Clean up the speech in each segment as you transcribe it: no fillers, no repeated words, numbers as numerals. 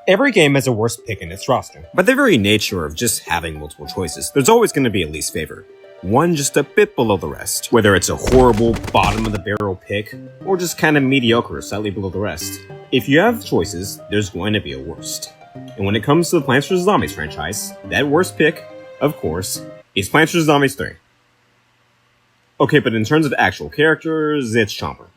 Every game has a worst pick in its roster. By the very nature of just having multiple choices, there's always going to be a least favorite. One just a bit below the rest. Whether it's a horrible, bottom-of-the-barrel pick, or just kind of mediocre, slightly below the rest. If you have choices, there's going to be a worst. And when it comes to the Plants vs. Zombies franchise, that worst pick, of course, is Plants vs. Zombies 3. Okay, but in terms of actual characters, it's Chomper.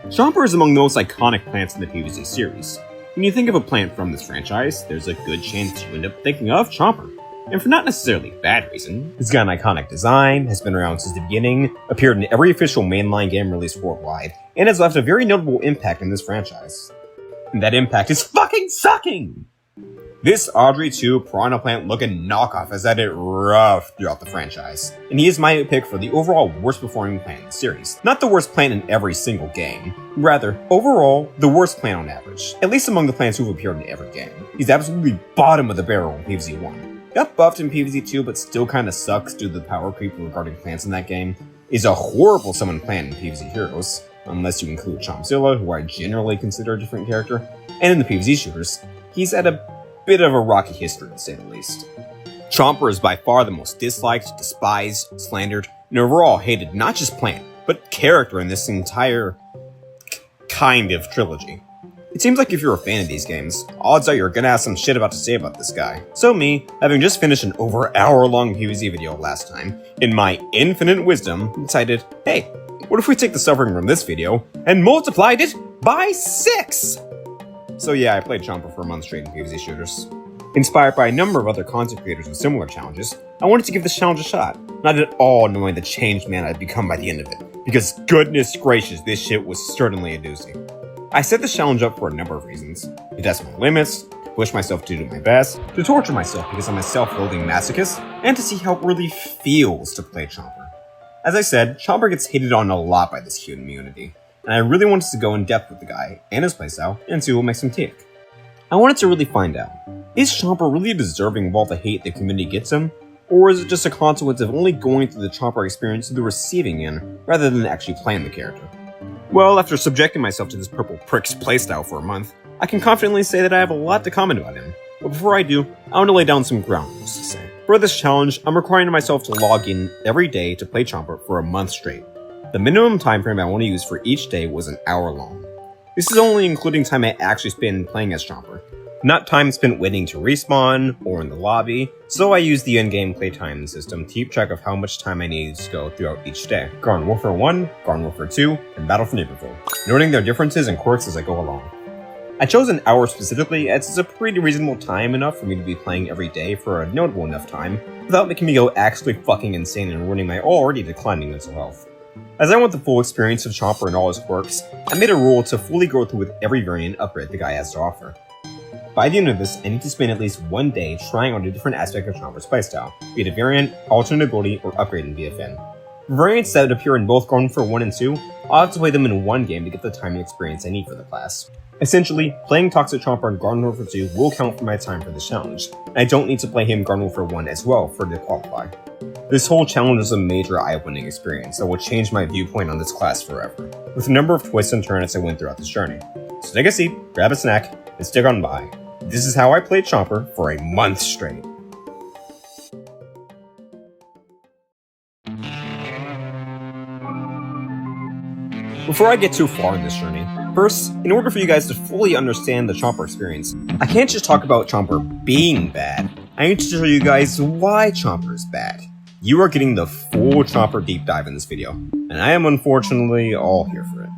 Chomper is among the most iconic plants in the PvZ series. When you think of a plant from this franchise, there's a good chance you end up thinking of Chomper. And for not necessarily a bad reason. He's got an iconic design, has been around since the beginning, appeared in every official mainline game released worldwide, and has left a very notable impact in this franchise. And that impact is fucking sucking! This Audrey 2 Piranha Plant looking knockoff has had it rough throughout the franchise, and he is my pick for the overall worst performing plant in the series. Not the worst plant in every single game, rather, overall, the worst plant on average, at least among the plants who've appeared in every game. He's absolutely bottom of the barrel in PvZ 1. Got buffed in PvZ 2 but still kinda sucks due to the power creep regarding plants in that game. Is a horrible summon plant in PvZ Heroes, unless you include Chompzilla, who I generally consider a different character, and in the PvZ Shooters, he's had a bit of a rocky history to say the least. Chomper is by far the most disliked, despised, slandered, and overall hated not just plant, but character in this entire kind of trilogy. It seems like if you're a fan of these games, odds are you're gonna have some shit about to say about this guy. So me, having just finished an over hour-long PvZ video last time, in my infinite wisdom, decided, hey, what if we take the suffering from this video and multiplied it by 6? So yeah, I played Chomper for a month straight in PvZ Shooters. Inspired by a number of other content creators with similar challenges, I wanted to give this challenge a shot, not at all knowing the changed man I'd become by the end of it, because goodness gracious, this shit was certainly a doozy. I set this challenge up for a number of reasons: to test my limits, to push myself to do my best, to torture myself because I'm a self-loathing masochist, and to see how it really feels to play Chomper. As I said, Chomper gets hated on a lot by this cute community, and I really wanted to go in depth with the guy and his playstyle and see what makes him tick. I wanted to really find out, is Chomper really deserving of all the hate the community gets him, or is it just a consequence of only going through the Chomper experience to the receiving end rather than actually playing the character? Well, after subjecting myself to this purple prick's playstyle for a month, I can confidently say that I have a lot to comment about him. But before I do, I want to lay down some ground rules to say. For this challenge, I'm requiring myself to log in every day to play Chomper for a month straight. The minimum time frame I want to use for each day was an hour long. This is only including time I actually spend playing as Chomper, not time spent waiting to respawn or in the lobby, so I use the in-game playtime system to keep track of how much time I need to go throughout each day. Garden Warfare 1, Garden Warfare 2, and Battle for Neighborville, noting their differences and quirks as I go along. I chose an hour specifically as it's a pretty reasonable time enough for me to be playing every day for a notable enough time, without making me go actually fucking insane and ruining my already declining mental health. As I want the full experience of Chomper and all his quirks, I made a rule to fully go through with every variant upgrade the guy has to offer. By the end of this, I need to spend at least one day trying on a different aspect of Chomper's playstyle, be it a variant, alternate ability, or upgrade in VFN. For variants that appear in both Garden Warfare 1 and 2, I'll have to play them in one game to get the time and experience I need for the class. Essentially, playing Toxic Chomper in Garden Warfare 2 will count for my time for this challenge, and I don't need to play him Garden Warfare 1 as well for it to qualify. This whole challenge is a major eye-opening experience that will change my viewpoint on this class forever, with a number of twists and turns I went throughout this journey. So take a seat, grab a snack, and stick on by. This is how I played Chomper for a month straight. Before I get too far in this journey, first, in order for you guys to fully understand the Chomper experience, I can't just talk about Chomper being bad. I need to show you guys why Chomper is bad. You are getting the full Chomper deep dive in this video, and I am unfortunately all here for it.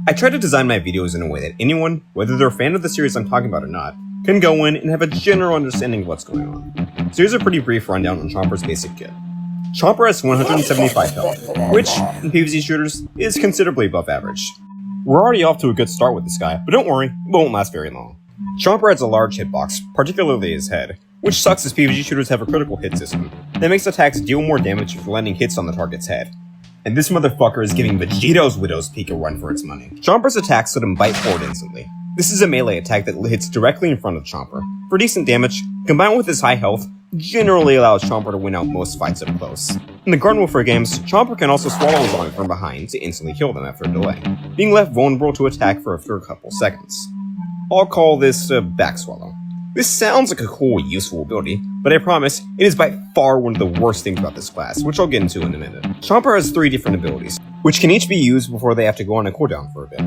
I try to design my videos in a way that anyone, whether they're a fan of the series I'm talking about or not, can go in and have a general understanding of what's going on. So here's a pretty brief rundown on Chomper's basic kit. Chomper has 175 health, which, in PvZ Shooters, is considerably above average. We're already off to a good start with this guy, but don't worry, it won't last very long. Chomper has a large hitbox, particularly his head, which sucks as PvZ Shooters have a critical hit system that makes attacks deal more damage if landing hits on the target's head. And this motherfucker is giving Vegeto's Widow's Peak a run for its money. Chomper's attacks let him bite forward instantly. This is a melee attack that hits directly in front of Chomper. For decent damage, combined with his high health, generally allows Chomper to win out most fights up close. In the Garden Warfare games, Chomper can also swallow a zombie from behind to instantly kill them after a delay, being left vulnerable to attack for a couple seconds. I'll call this Back Swallow. This sounds like a cool, useful ability, but I promise, it is by far one of the worst things about this class, which I'll get into in a minute. Chomper has 3 different abilities, which can each be used before they have to go on a cooldown for a bit.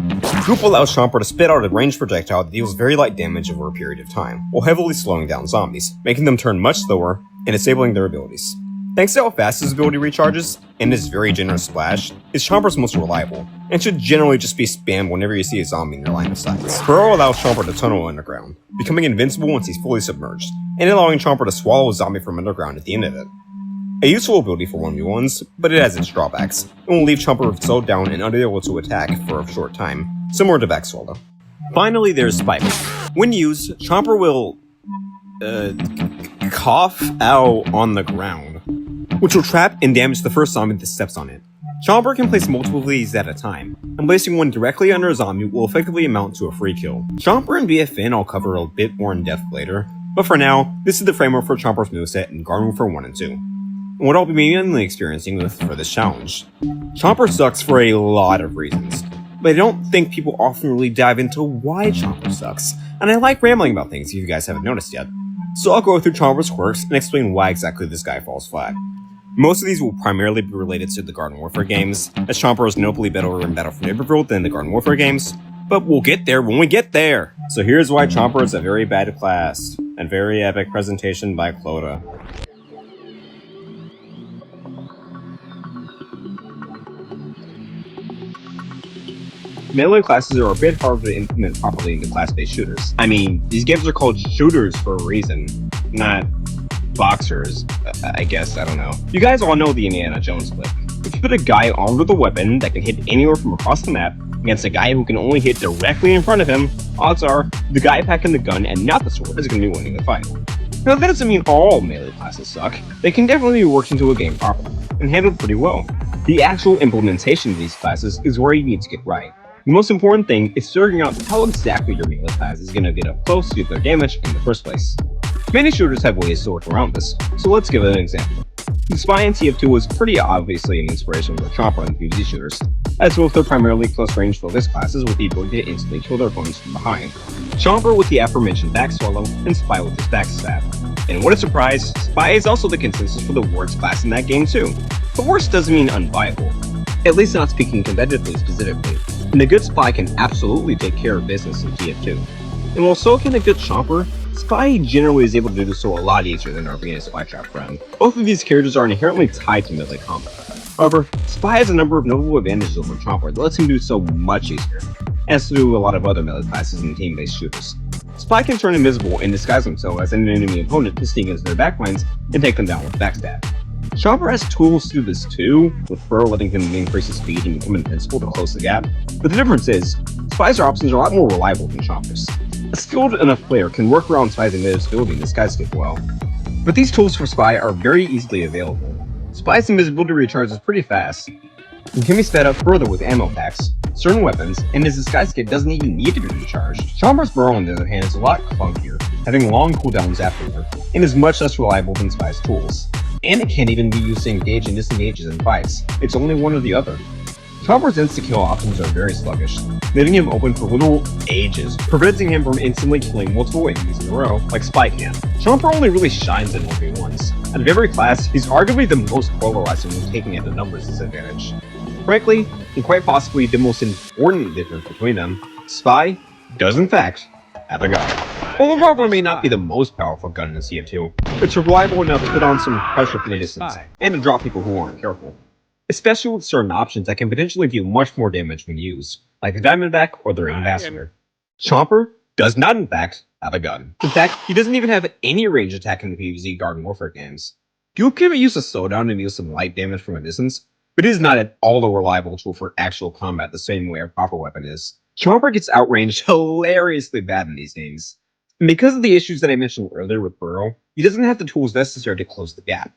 Goop allows Chomper to spit out a ranged projectile that deals very light damage over a period of time, while heavily slowing down zombies, making them turn much slower and disabling their abilities. Thanks to how fast his ability recharges, and his very generous splash, is Chomper's most reliable, and should generally just be spammed whenever you see a zombie in your line of sight. Burrow allows Chomper to tunnel underground, becoming invincible once he's fully submerged, and allowing Chomper to swallow a zombie from underground at the end of it. A useful ability for 1v1s, but it has its drawbacks, and will leave Chomper slowed down and unable to attack for a short time, similar to Back Swallow. Finally, there's Spike. When used, Chomper will cough out on the ground, which will trap and damage the first zombie that steps on it. Chomper can place multiple of these at a time, and placing one directly under a zombie will effectively amount to a free kill. Chomper and BFN I'll cover a bit more in depth later, but for now, this is the framework for Chomper's moveset in Garden Warfare 1 and 2. And what I'll be mainly experiencing with for this challenge. Chomper sucks for a lot of reasons, but I don't think people often really dive into why Chomper sucks, and I like rambling about things if you guys haven't noticed yet. So I'll go through Chomper's quirks and explain why exactly this guy falls flat. Most of these will primarily be related to the Garden Warfare games, as Chomper is notably better in Battlefield Iberville than the Garden Warfare games, but we'll get there when we get there! So here's why Chomper is a very bad class, and very epic presentation by Clota. Melee classes are a bit harder to implement properly into class-based shooters. I mean, these games are called shooters for a reason, not boxers, I guess, I don't know. You guys all know the Indiana Jones clip. If you put a guy armed with a weapon that can hit anywhere from across the map against a guy who can only hit directly in front of him, odds are the guy packing the gun and not the sword is going to be winning the fight. Now that doesn't mean all melee classes suck. They can definitely be worked into a game properly, and handled pretty well. The actual implementation of these classes is where you need to get right. The most important thing is figuring out how exactly your melee class is going to get up close to their damage in the first place. Many shooters have ways to work around this, so let's give an example. The Spy in TF2 was pretty obviously an inspiration for Chomper and PvZ Shooters, as both are primarily close-range focused classes with the ability to instantly kill their opponents from behind. Chomper with the aforementioned Back Swallow, and Spy with his Backstab. And what a surprise, Spy is also the consensus for the worst class in that game too. But worst doesn't mean unviable, at least not speaking competitively specifically, and a good Spy can absolutely take care of business in TF2. And while so can a good Chomper, Spy generally is able to do so a lot easier than our being a Spy Trap friend. Both of these characters are inherently tied to melee combat. However, Spy has a number of notable advantages over Chomper that lets him do so much easier, as do a lot of other melee classes in team-based shooters. Spy can turn invisible and disguise himself as an enemy opponent to sneak into their backlines and take them down with Backstab. Chomper has tools to do this too, with Burrow letting him increase his speed and become invincible to close the gap, but the difference is, Spy's options are a lot more reliable than Chomper's. A skilled enough player can work around Spy's invisibility and disguise skip well. But these tools for Spy are very easily available. Spy's invisibility recharges pretty fast, and can be sped up further with ammo packs, certain weapons, and his disguise kit doesn't even need to be recharged. Chomper's Burrow on the other hand is a lot clunkier, having long cooldowns afterward, and is much less reliable than Spy's tools. And it can't even be used to engage and disengages in fights, it's only one or the other. Chomper's insta-kill options are very sluggish, leaving him open for literal ages, preventing him from instantly killing multiple enemies in a row, like Spy can. Chomper only really shines in 1v1s. Out of every class, he's arguably the most polarizing when taking at the numbers disadvantage. Frankly, and quite possibly the most important difference between them, Spy does in fact have a gun. While the Chomper may not be the most powerful gun in the CF2, it's reliable enough to put on some pressure from a distance, and to drop people who aren't careful. Especially with certain options that can potentially deal much more damage when used, like the Diamondback or the Ambassador. Chomper does not in fact have a gun. In fact, he doesn't even have any range attack in the PvZ Garden Warfare games. Goop can use a slowdown and deal some light damage from a distance, but it is not at all a reliable tool for actual combat the same way a proper weapon is. Chomper gets outranged hilariously bad in these games. And because of the issues that I mentioned earlier with Burrow, he doesn't have the tools necessary to close the gap.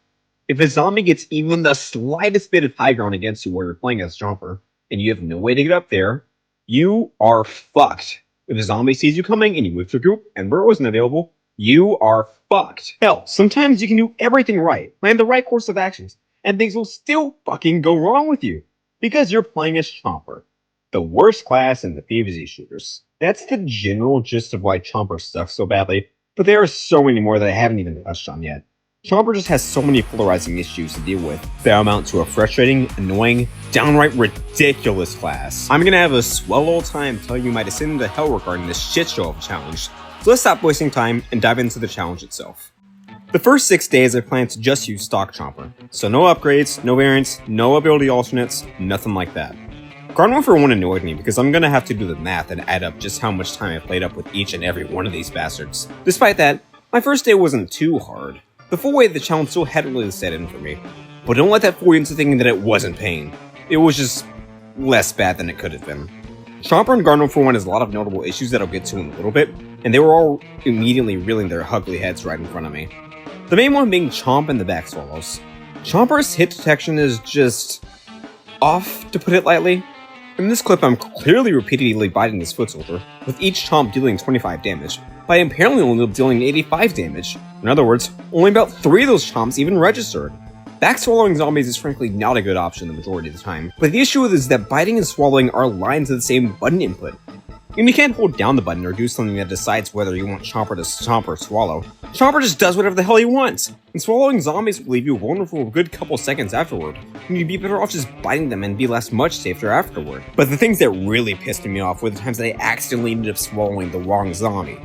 If a zombie gets even the slightest bit of high ground against you while you're playing as Chomper, and you have no way to get up there, you are fucked. If a zombie sees you coming and you move to a group and Burrow isn't available, you are fucked. Hell, sometimes you can do everything right, plan the right course of actions, and things will still fucking go wrong with you, because you're playing as Chomper, the worst class in the PvZ shooters. That's the general gist of why Chomper sucks so badly, but there are so many more that I haven't even touched on yet. Chomper just has so many polarizing issues to deal with that amount to a frustrating, annoying, downright ridiculous class. I'm gonna have a swell old time telling you my descent into hell regarding this shit show of a challenge, so let's stop wasting time and dive into the challenge itself. The first 6 days I plan to just use stock Chomper, so no upgrades, no variants, no ability alternates, nothing like that. Garden Warfare 1 annoyed me because I'm gonna have to do the math and add up just how much time I played up with each and every one of these bastards. Despite that, my first day wasn't too hard. The full weight of the challenge still hadn't really set in for me, but don't let that fool you into thinking that it wasn't pain. It was just less bad than it could have been. Chomper and Garden Warfare 1 has a lot of notable issues that I'll get to in a little bit, and they were all immediately reeling their ugly heads right in front of me. The main one being Chomp and the back swallows. Chomper's hit detection is just off, to put it lightly. In this clip, I'm clearly repeatedly biting his foot soldier, with each chomp dealing 25 damage, by apparently only dealing 85 damage. In other words, only about 3 of those chomps even registered. Back swallowing zombies is frankly not a good option the majority of the time, but the issue is that biting and swallowing are lines of the same button input. And you can't hold down the button or do something that decides whether you want Chomper to chomp or swallow. Chomper just does whatever the hell he wants, and swallowing zombies will leave you vulnerable for a good couple seconds afterward, and you'd be better off just biting them and be left much safer afterward. But the things that really pissed me off were the times that I accidentally ended up swallowing the wrong zombie.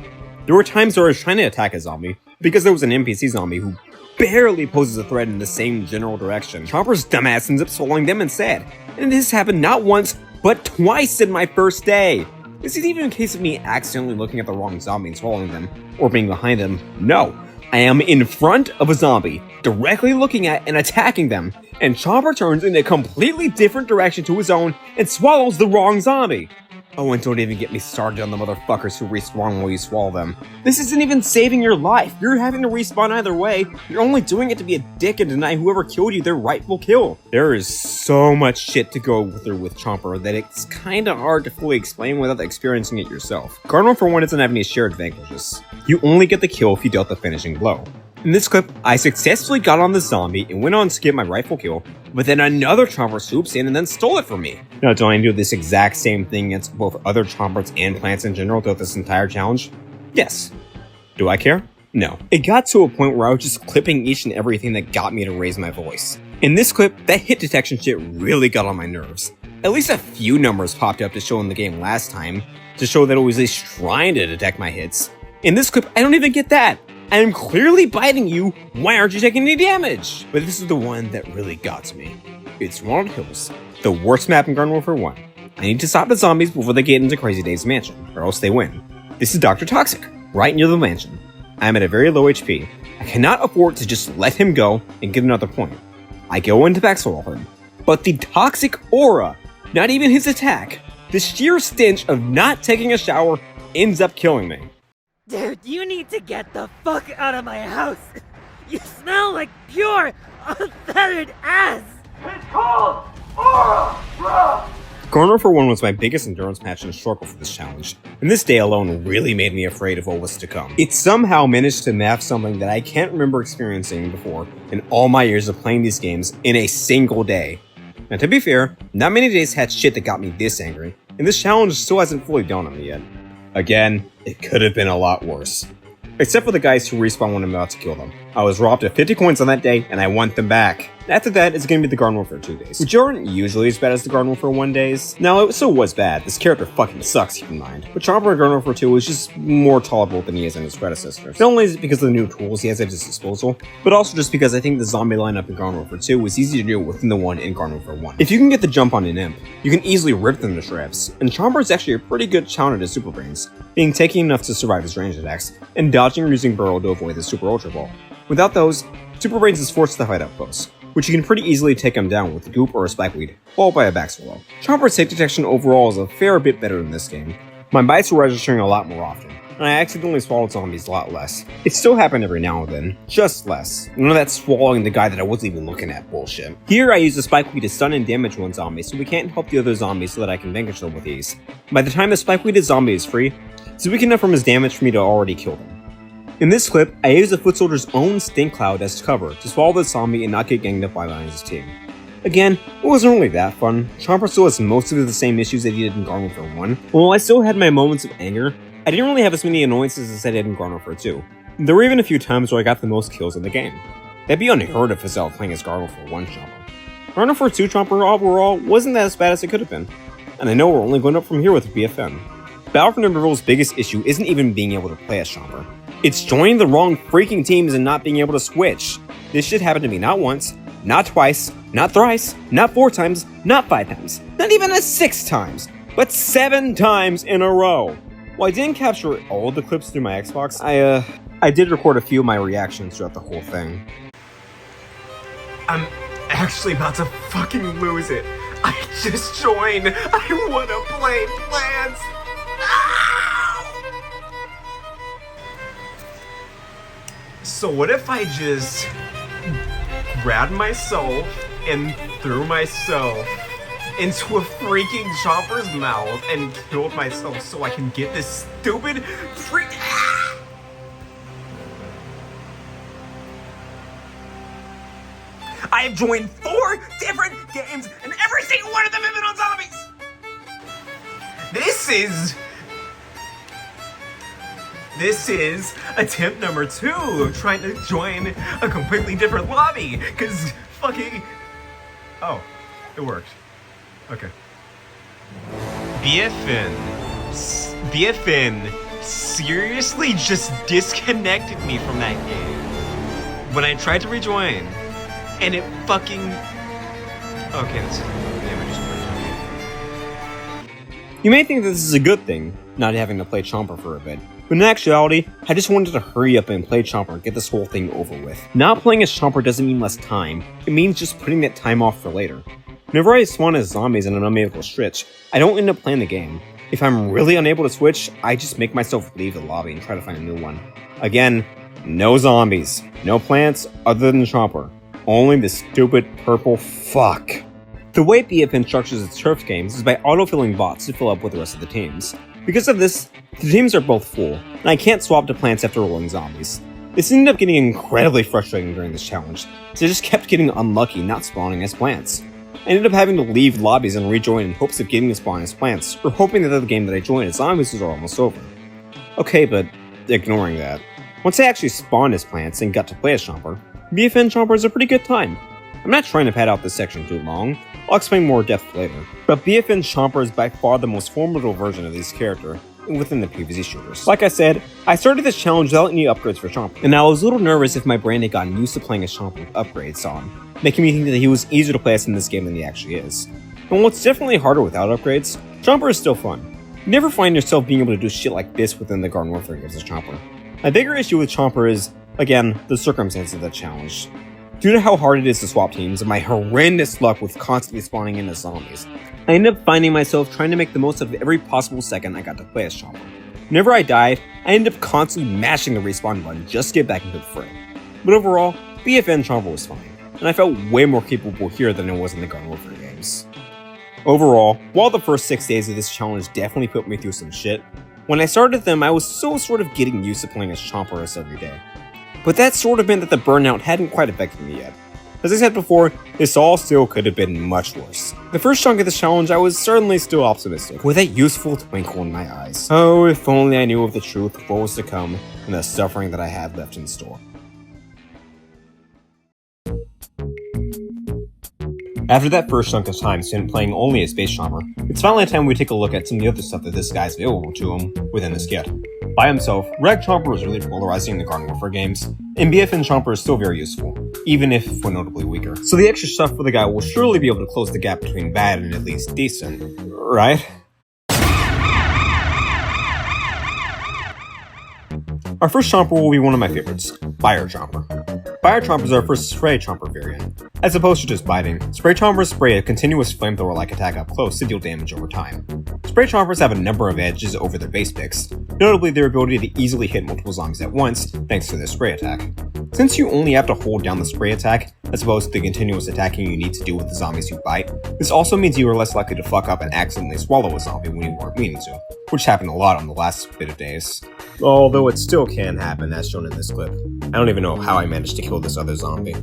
There were times where I was trying to attack a zombie, because there was an NPC zombie who barely poses a threat in the same general direction. Chomper's dumbass ends up swallowing them instead, and this happened not once, but twice in my first day. This isn't even a case of me accidentally looking at the wrong zombie and swallowing them, or being behind them. No, I am in front of a zombie, directly looking at and attacking them, and Chomper turns in a completely different direction to his own and swallows the wrong zombie. Oh, and don't even get me started on the motherfuckers who respawn while you swallow them. This isn't even saving your life. You're having to respawn either way. You're only doing it to be a dick and deny whoever killed you their rightful kill. There is so much shit to go through with Chomper that it's kinda hard to fully explain without experiencing it yourself. Garden Warfare 1 doesn't have any shared advantages. You only get the kill if you dealt the finishing blow. In this clip, I successfully got on the zombie and went on to get my rightful kill, but then another Chomper swoops in and then stole it from me. Now, do I do this exact same thing against both other Chompers and plants in general throughout this entire challenge? Yes. Do I care? No. It got to a point where I was just clipping each and everything that got me to raise my voice. In this clip, that hit detection shit really got on my nerves. At least a few numbers popped up to show in the game last time, to show that it was at least trying to detect my hits. In this clip, I don't even get that. I am clearly biting you, why aren't you taking any damage? But this is the one that really got to me. It's Walnut Hills, the worst map in Garden Warfare 1. I need to stop the zombies before they get into Crazy Dave's mansion, or else they win. This is Dr. Toxic, right near the mansion. I am at a very low HP. I cannot afford to just let him go and get another point. I go into backswallow him, but the toxic aura, not even his attack, the sheer stench of not taking a shower ends up killing me. Dude, you need to get the fuck out of my house! You smell like pure, unfettered ass! It's called Aura, bro! Garden Warfare 1 was my biggest endurance match in a struggle for this challenge, and this day alone really made me afraid of what was to come. It somehow managed to map something that I can't remember experiencing before in all my years of playing these games in a single day. Now, to be fair, not many days had shit that got me this angry, and this challenge still hasn't fully dawned on me yet. Again, it could have been a lot worse. Except for the guys who respawn when I'm about to kill them. I was robbed of 50 coins on that day, and I want them back. After that, it's going to be the Garden Warfare 2 days, which aren't usually as bad as the Garden Warfare 1 days. Now, it still was bad. This character fucking sucks, keep in mind. But Chomper in Garden Warfare 2 is just more tolerable than he is in his predecessors. Not only is it because of the new tools he has at his disposal, but also just because I think the zombie lineup in Garden Warfare 2 was easy to deal with than the one in Garden Warfare 1. If you can get the jump on an imp, you can easily rip them to shreds, and Chomper is actually a pretty good counter to Super Brains, being tanky enough to survive his ranged attacks, and dodging or using Burrow to avoid the Super Ultra Ball. Without those, Super Brains is forced to fight up close, which you can pretty easily take him down with a goop or a spikeweed, followed by a back swallow. Chomper's hit detection overall is a fair bit better in this game. My bites were registering a lot more often, and I accidentally swallowed zombies a lot less. It still happened every now and then, just less. None of that swallowing the guy that I wasn't even looking at bullshit. Here I use the spikeweed to stun and damage one zombie so we can't help the other zombies so that I can vanquish them with ease. By the time the spikeweeded zombie is free, it's weak enough from his damage for me to already kill them. In this clip, I use the foot soldier's own stink cloud as cover to swallow the zombie and not get ganged up by his team. Again, it wasn't really that fun. Chomper still has most of the same issues that he did in Garden Warfare 1. While I still had my moments of anger, I didn't really have as many annoyances as I did in Garden Warfare 2. There were even a few times where I got the most kills in the game. That'd be unheard of as I was playing as Garden Warfare 1 Chomper. Garden Warfare 2 Chomper overall wasn't that as bad as it could have been. And I know we're only going up from here with BFN. Battlefront Underworld's biggest issue isn't even being able to play as Chomper. It's joining the wrong freaking teams and not being able to switch. This shit happened to me not once, not twice, not thrice, not 4 times, not 5 times, not even 6 times, but 7 times in a row. While I didn't capture all of the clips through my Xbox, I did record a few of my reactions throughout the whole thing. I'm actually about to fucking lose it. I just joined. I wanna play Plants. So what if I just grabbed myself and threw myself into a freaking chopper's mouth and killed myself so I can get this stupid freak. I have joined 4 different games and every single one of them have been on zombies. This is attempt number 2 of trying to join a completely different lobby, cause fucking... Oh, it worked. Okay. BFN seriously just disconnected me from that game when I tried to rejoin, and it fucking... Okay, that's damage. You may think that this is a good thing, not having to play Chomper for a bit. But in actuality, I just wanted to hurry up and play Chomper and get this whole thing over with. Not playing as Chomper doesn't mean less time, it means just putting that time off for later. Whenever I spawn as zombies in an unable switch, I don't end up playing the game. If I'm really unable to switch, I just make myself leave the lobby and try to find a new one. Again, no zombies, no plants other than Chomper. Only the stupid purple fuck. The way BFN structures its turf games is by autofilling bots to fill up with the rest of the teams. Because of this, the teams are both full, and I can't swap to plants after rolling zombies. This ended up getting incredibly frustrating during this challenge, so I just kept getting unlucky not spawning as plants. I ended up having to leave lobbies and rejoin in hopes of getting to spawn as plants, or hoping that the game that I joined as zombies was almost over. Okay, but ignoring that. Once I actually spawned as plants and got to play as Chomper, BFN Chomper is a pretty good time. I'm not trying to pad out this section too long, I'll explain more depth later, but BFN Chomper is by far the most formidable version of this character within the PvZ Shooters. Like I said, I started this challenge without any upgrades for Chomper, and I was a little nervous if my brain had gotten used to playing as Chomper with upgrades on, making me think that he was easier to play as in this game than he actually is. And while it's definitely harder without upgrades, Chomper is still fun. You never find yourself being able to do shit like this within the Garden Warfare games as Chomper. My bigger issue with Chomper is, again, the circumstances of the challenge. Due to how hard it is to swap teams and my horrendous luck with constantly spawning in as zombies, I ended up finding myself trying to make the most of every possible second I got to play as Chomper. Whenever I died, I ended up constantly mashing the respawn button just to get back into the fray. But overall, BFN Chomper was fine, and I felt way more capable here than I was in the Garden Warfare games. Overall, while the first 6 days of this challenge definitely put me through some shit, when I started them I was still sort of getting used to playing as Chomper every day. But that sort of meant that the burnout hadn't quite affected me yet. As I said before, this all still could have been much worse. The first chunk of this challenge I was certainly still optimistic, with that useful twinkle in my eyes. Oh, if only I knew of the truth of what was to come, and the suffering that I had left in store. After that first chunk of time spent playing only as Space Chomper, it's finally time we take a look at some of the other stuff that this guy's available to him within this kit. By himself, Rag Chomper is really polarizing in the Garden Warfare games, and BFN Chomper is still very useful, even if we're notably weaker. So the extra stuff for the guy will surely be able to close the gap between bad and at least decent, right? Our first Chomper will be one of my favorites, Fire Chomper. Fire Chomper is our first Spray Chomper variant. As opposed to just biting, Spray Chompers spray a continuous flamethrower-like attack up close to deal damage over time. Spray Chompers have a number of edges over their base picks, notably their ability to easily hit multiple zombies at once thanks to their spray attack. Since you only have to hold down the spray attack, as opposed to the continuous attacking you need to do with the zombies you bite, this also means you are less likely to fuck up and accidentally swallow a zombie when you weren't meaning to, which happened a lot on the last bit of days. Although it still can happen as shown in this clip. I don't even know how I managed to kill this other zombie.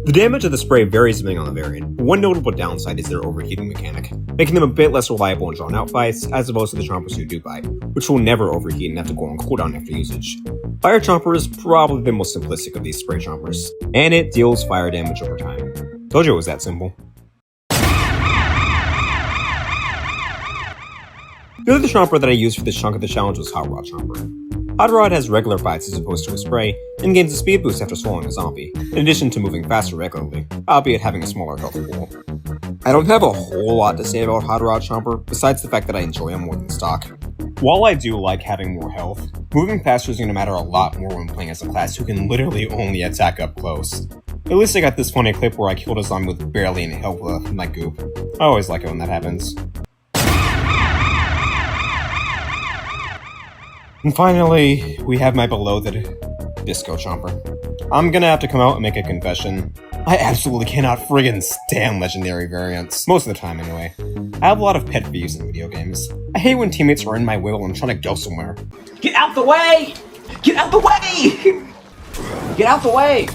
The damage of the spray varies depending on the variant, but one notable downside is their overheating mechanic, making them a bit less reliable in drawn-out fights as opposed to the Chompers you do buy, which will never overheat and have to go on cooldown after usage. Fire Chomper is probably the most simplistic of these spray chompers, and it deals fire damage over time. Told you it was that simple. The other chomper that I used for this chunk of the challenge was Hot Rod Chomper. Hot Rod has regular bites as opposed to a spray, and gains a speed boost after swallowing a zombie, in addition to moving faster regularly, albeit having a smaller health pool. I don't have a whole lot to say about Hot Rod Chomper, besides the fact that I enjoy him more than stock. While I do like having more health, moving faster is going to matter a lot more when playing as a class who can literally only attack up close. At least I got this funny clip where I killed a zombie with barely any health left in my goop. I always like it when that happens. And finally, we have my beloved Disco Chomper. I'm gonna have to come out and make a confession. I absolutely cannot friggin' stand legendary variants. Most of the time, anyway. I have a lot of pet peeves in video games. I hate when teammates are in my will and trying to go somewhere. Get out the way! Get out the way! Get out the way!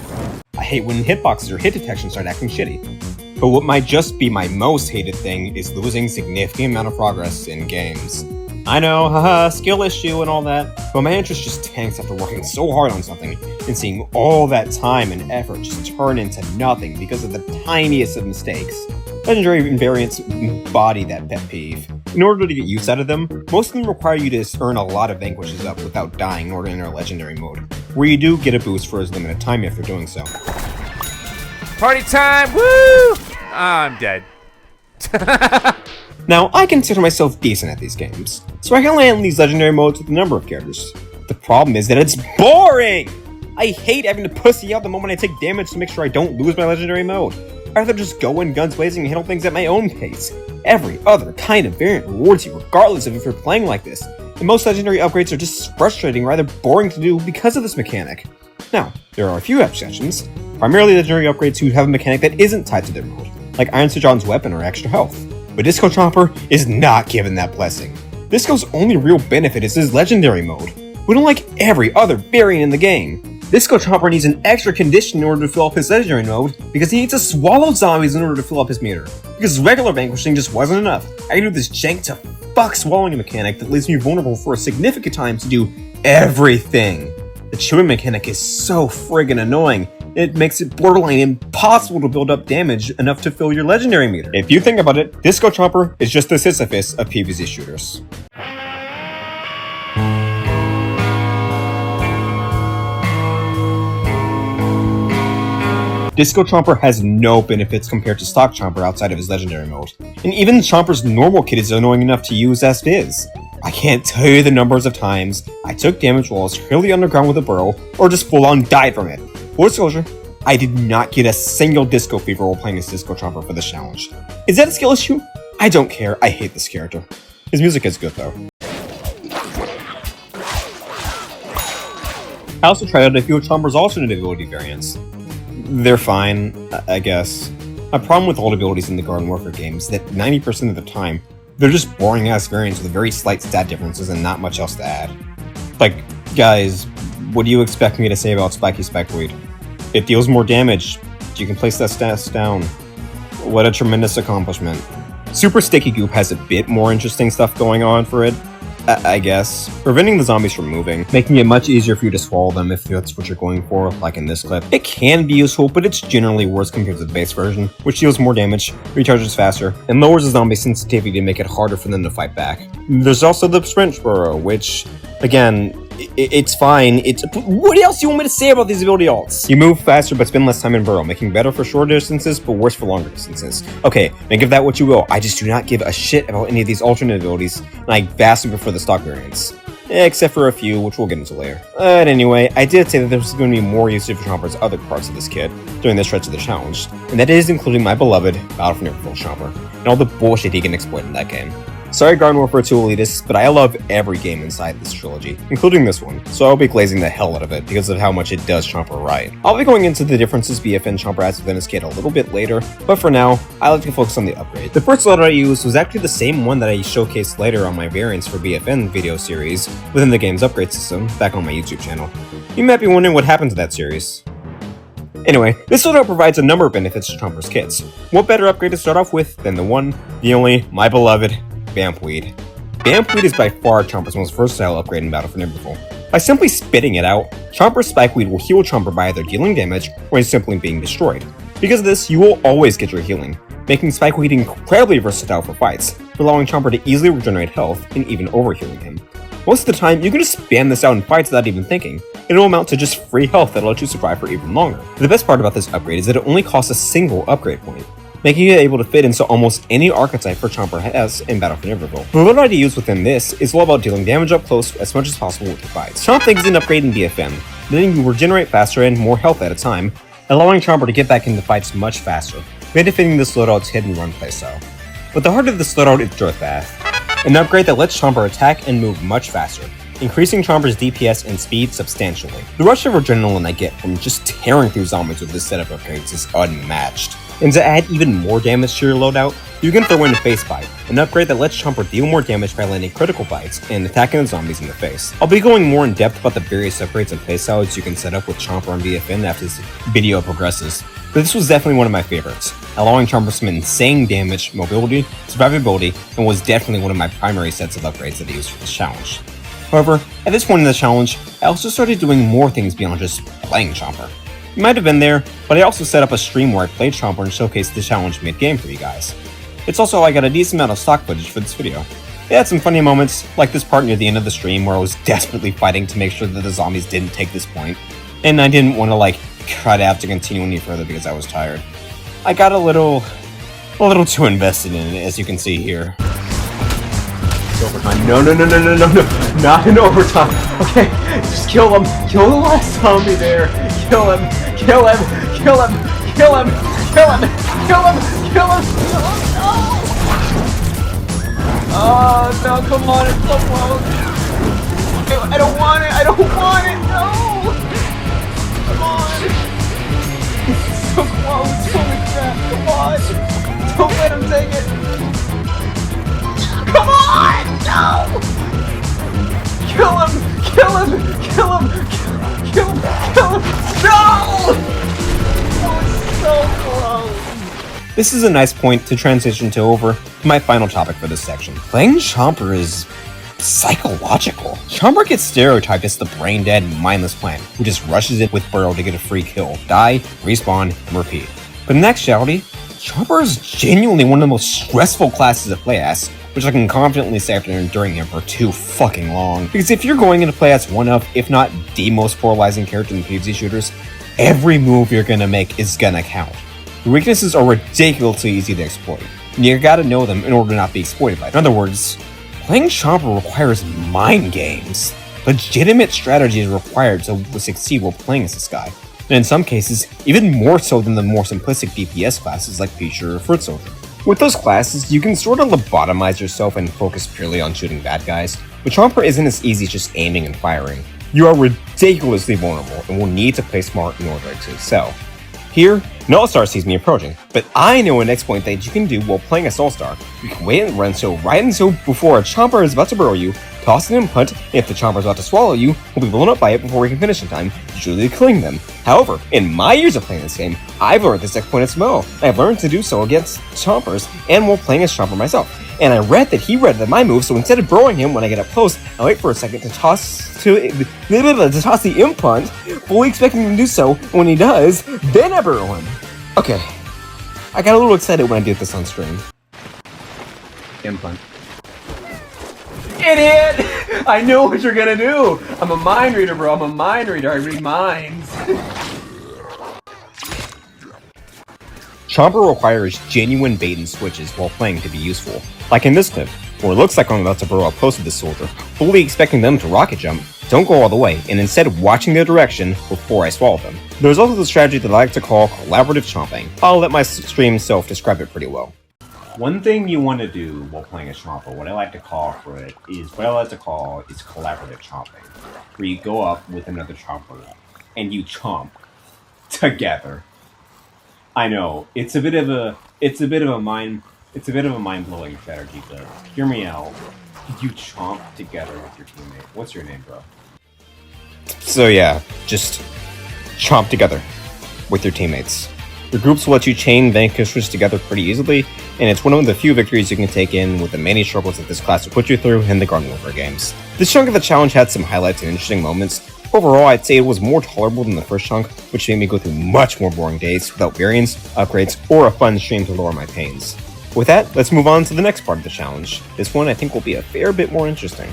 I hate when hitboxes or hit detection start acting shitty. But what might just be my most hated thing is losing significant amount of progress in games. I know, haha, skill issue and all that, but my interest just tanks after working so hard on something and seeing all that time and effort just turn into nothing because of the tiniest of mistakes. Legendary variants embody that pet peeve. In order to get use out of them, most of them require you to earn a lot of vanquishes up without dying in order to enter legendary mode, where you do get a boost for as limited time after doing so. Party time, woo! I'm dead. Now, I consider myself decent at these games, so I can land these legendary modes with a number of characters. The problem is that it's boring! I hate having to pussy out the moment I take damage to make sure I don't lose my legendary mode. I'd rather just go in guns blazing and handle things at my own pace. Every other kind of variant rewards you regardless of if you're playing like this, and most legendary upgrades are just frustrating or rather boring to do because of this mechanic. Now, there are a few exceptions, primarily legendary upgrades who have a mechanic that isn't tied to their mode, like Iron Sir John's weapon or extra health. But Disco Chomper is not given that blessing. Disco's only real benefit is his legendary mode. We don't like every other variant in the game. Disco Chomper needs an extra condition in order to fill up his legendary mode because he needs to swallow zombies in order to fill up his meter. Because regular vanquishing just wasn't enough. I do this jank to fuck swallowing mechanic that leaves me vulnerable for a significant time to do everything. The chewing mechanic is so friggin' annoying. It makes it borderline impossible to build up damage enough to fill your legendary meter. If you think about it, Disco Chomper is just the Sisyphus of PvZ shooters. Disco Chomper has no benefits compared to stock Chomper outside of his legendary mode. And even Chomper's normal kit is annoying enough to use as is. I can't tell you the numbers of times I took damage while I was clearly underground with a burrow, or just full on died from it. Full disclosure, I did not get a single disco fever while playing as Disco Chomper for this challenge. Is that a skill issue? I don't care, I hate this character. His music is good though. I also tried out a few of Chomper's alternate ability variants. They're fine, I guess. My problem with alt abilities in the Garden Warfare games is that 90% of the time, they're just boring ass variants with very slight stat differences and not much else to add. Like, guys, what do you expect me to say about Spiky Spikeweed? It deals more damage. You can place that stats down. What a tremendous accomplishment. Super Sticky Goop has a bit more interesting stuff going on for it, I guess. Preventing the zombies from moving, making it much easier for you to swallow them if that's what you're going for, like in this clip. It can be useful, but it's generally worse compared to the base version, which deals more damage, recharges faster, and lowers the zombie sensitivity to make it harder for them to fight back. There's also the Sprint Burrow, which, again, it's fine. What else do you want me to say about these ability alts? You move faster but spend less time in burrow, making better for short distances but worse for longer distances. Okay, now give that what you will. I just do not give a shit about any of these alternate abilities, and I vastly prefer the stock variants. Except for a few, which we'll get into later. But anyway, I did say that there was going to be more usage for Chomper's other parts of this kit during this stretch of the challenge, and that is including my beloved Battle for Neverfull Chomper, and all the bullshit he can exploit in that game. Sorry Garden Warfare 2 elitists, but I love every game inside this trilogy, including this one, so I'll be glazing the hell out of it because of how much it does Chomper right. I'll be going into the differences BFN Chomper adds within his kit a little bit later, but for now, I like to focus on the upgrade. The first letter I used was actually the same one that I showcased later on my variants for BFN video series within the game's upgrade system back on my YouTube channel. You might be wondering what happened to that series. Anyway, this loadout provides a number of benefits to Chomper's kits. What better upgrade to start off with than the one, the only, my beloved, Vampweed. Vampweed is by far Chomper's most versatile upgrade in Battle for Nibbleful. By simply spitting it out, Chomper's Spikeweed will heal Chomper by either dealing damage or simply being destroyed. Because of this, you will always get your healing, making Spikeweed incredibly versatile for fights, allowing Chomper to easily regenerate health and even overhealing him. Most of the time, you can just spam this out in fights without even thinking. It'll amount to just free health that'll let you survive for even longer. The best part about this upgrade is that it only costs a single upgrade point, making it able to fit into almost any archetype for Chomper has in Battle for Nibbleful. The loadout to use within this is all about dealing damage up close as much as possible with your fights. Chomp thinks an upgrade in BFM, letting you regenerate faster and more health at a time, allowing Chomper to get back into fights much faster, benefiting this loadout's hit and run playstyle. But the heart of this loadout is Dirtbath, an upgrade that lets Chomper attack and move much faster, increasing Chomper's DPS and speed substantially. The rush of adrenaline I get from just tearing through zombies with this set of upgrades is unmatched. And to add even more damage to your loadout, you can throw in Face Bite, an upgrade that lets Chomper deal more damage by landing critical bites and attacking the zombies in the face. I'll be going more in depth about the various upgrades and playstyles you can set up with Chomper and BFN after this video progresses, but this was definitely one of my favorites, allowing Chomper some insane damage, mobility, survivability, and was definitely one of my primary sets of upgrades that I used for this challenge. However, at this point in the challenge, I also started doing more things beyond just playing Chomper. You might have been there, but I also set up a stream where I played Chomper and showcased the challenge mid-game for you guys. It's also how I got a decent amount of stock footage for this video. It had some funny moments, like this part near the end of the stream where I was desperately fighting to make sure that the zombies didn't take this point, and I didn't want to cut out to continue any further because I was tired. I got a little too invested in it, as you can see here. Overtime. No, not in overtime. Okay, just kill him. Kill the last zombie there. Kill him. Oh, no, come on, it's so close. I don't want it, no. Come on. It's so close, holy crap, come on. Don't let him take it. Come on! No! Kill him! No! That was so close. This is a nice point to transition to my final topic for this section. Playing Chomper is psychological. Chomper gets stereotyped as the brain-dead, mindless plant who just rushes in with Burrow to get a free kill, die, respawn, and repeat. But in actuality, Chomper is genuinely one of the most stressful classes to play as, which I can confidently say after enduring him for too fucking long. Because if you're going into play as one of, if not the most polarizing character in PvZ Shooters, every move you're gonna make is gonna count. The weaknesses are ridiculously easy to exploit, and you gotta know them in order to not be exploited by them. In other words, playing Chomper requires mind games. Legitimate strategy is required to succeed while playing as this guy, and in some cases, even more so than the more simplistic DPS classes like Future or Foot Soldier. With those classes, you can sort of lobotomize yourself and focus purely on shooting bad guys, but Chomper isn't as easy as just aiming and firing. You are ridiculously vulnerable and will need to play smart in order to excel. Here, an All-Star sees me approaching, but I know an exploit that you can do while playing as All-Star. You can wait and run right until before a Chomper is about to burrow you, toss it in punt, and if the Chomper is about to swallow you, will be blown up by it before we can finish in time, usually killing them. However, in my years of playing this game, I've learned this exploit as well. I've learned to do so against Chompers and while playing as Chomper myself. And I read that he read my move, so instead of burrowing him when I get up close, I wait for a second to toss the imp punt, fully expecting him to do so, and when he does, then I burrow him. Okay, I got a little excited when I did this on stream. Imp punt. Idiot! I know what you're gonna do! I'm a mind reader, bro, I'm a mind reader, I read minds. Chomper requires genuine bait and switches while playing to be useful. Like in this clip, where it looks like I'm about to burrow up close to this soldier, fully expecting them to rocket jump, don't go all the way, and instead watching their direction before I swallow them. There's also the strategy that I like to call collaborative chomping. I'll let my stream self describe it pretty well. One thing you want to do while playing a Chomper, what I like to call is collaborative chomping, where you go up with another Chomper and you chomp together. I know it's a bit of a mind-blowing strategy, but hear me out. You chomp together with your teammate. What's your name, bro? So yeah, just chomp together. with your teammates. Your groups will let you chain vanquishers together pretty easily, and it's one of the few victories you can take in with the many struggles that this class will put you through in the Garden Warfare games. This chunk of the challenge had some highlights and interesting moments. Overall, I'd say it was more tolerable than the first chunk, which made me go through much more boring days without variants, upgrades, or a fun stream to lower my pains. With that, let's move on to the next part of the challenge. This one I think will be a fair bit more interesting.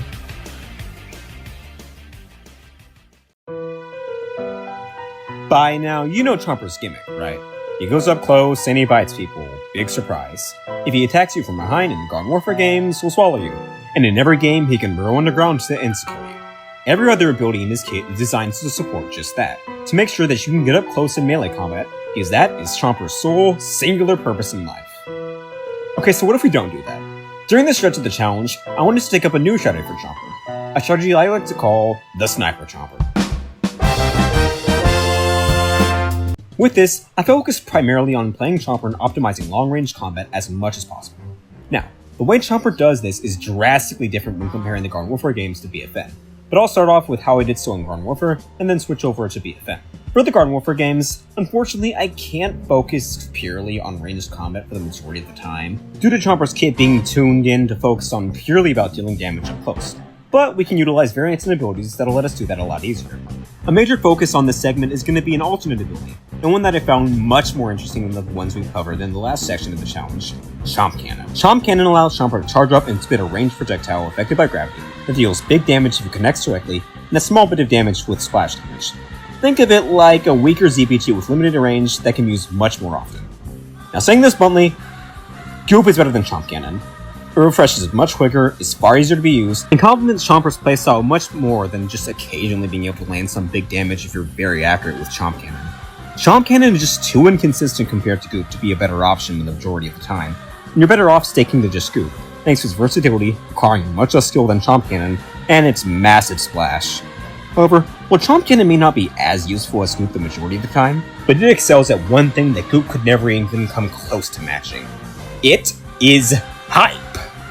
By now, you know Chomper's gimmick, right? He goes up close and he bites people. Big surprise. If he attacks you from behind in Garden Warfare games, he'll swallow you. And in every game, he can burrow underground to insecure you. Every other ability in this kit is designed to support just that, to make sure that you can get up close in melee combat, because that is Chomper's sole, singular purpose in life. Okay, so what if we don't do that? During this stretch of the challenge, I wanted to take up a new strategy for Chomper, a strategy I like to call the Sniper Chomper. With this, I focused primarily on playing Chomper and optimizing long-range combat as much as possible. Now, the way Chomper does this is drastically different when comparing the Garden Warfare games to BFN, but I'll start off with how I did so in Garden Warfare, and then switch over to BFN. For the Garden Warfare games, unfortunately I can't focus purely on ranged combat for the majority of the time, due to Chomper's kit being tuned in to focus on purely about dealing damage up close. But we can utilize variants and abilities that'll let us do that a lot easier. A major focus on this segment is going to be an alternate ability, and one that I found much more interesting than the ones we've covered in the last section of the challenge, Chomp Cannon. Chomp Cannon allows Chomper to charge up and spit a ranged projectile affected by gravity that deals big damage if it connects directly, and a small bit of damage with splash damage. Think of it like a weaker ZPG with limited range that can be used much more often. Now saying this bluntly, Goop is better than Chomp Cannon. It refreshes much quicker, is far easier to be used, and complements Chomper's playstyle much more than just occasionally being able to land some big damage if you're very accurate with Chomp Cannon. Chomp Cannon is just too inconsistent compared to Goop to be a better option the majority of the time, and you're better off sticking to just Goop, thanks to its versatility, requiring much less skill than Chomp Cannon, and its massive splash. However, while Chomp Cannon may not be as useful as Goop the majority of the time, but it excels at one thing that Goop could never even come close to matching. It is hype!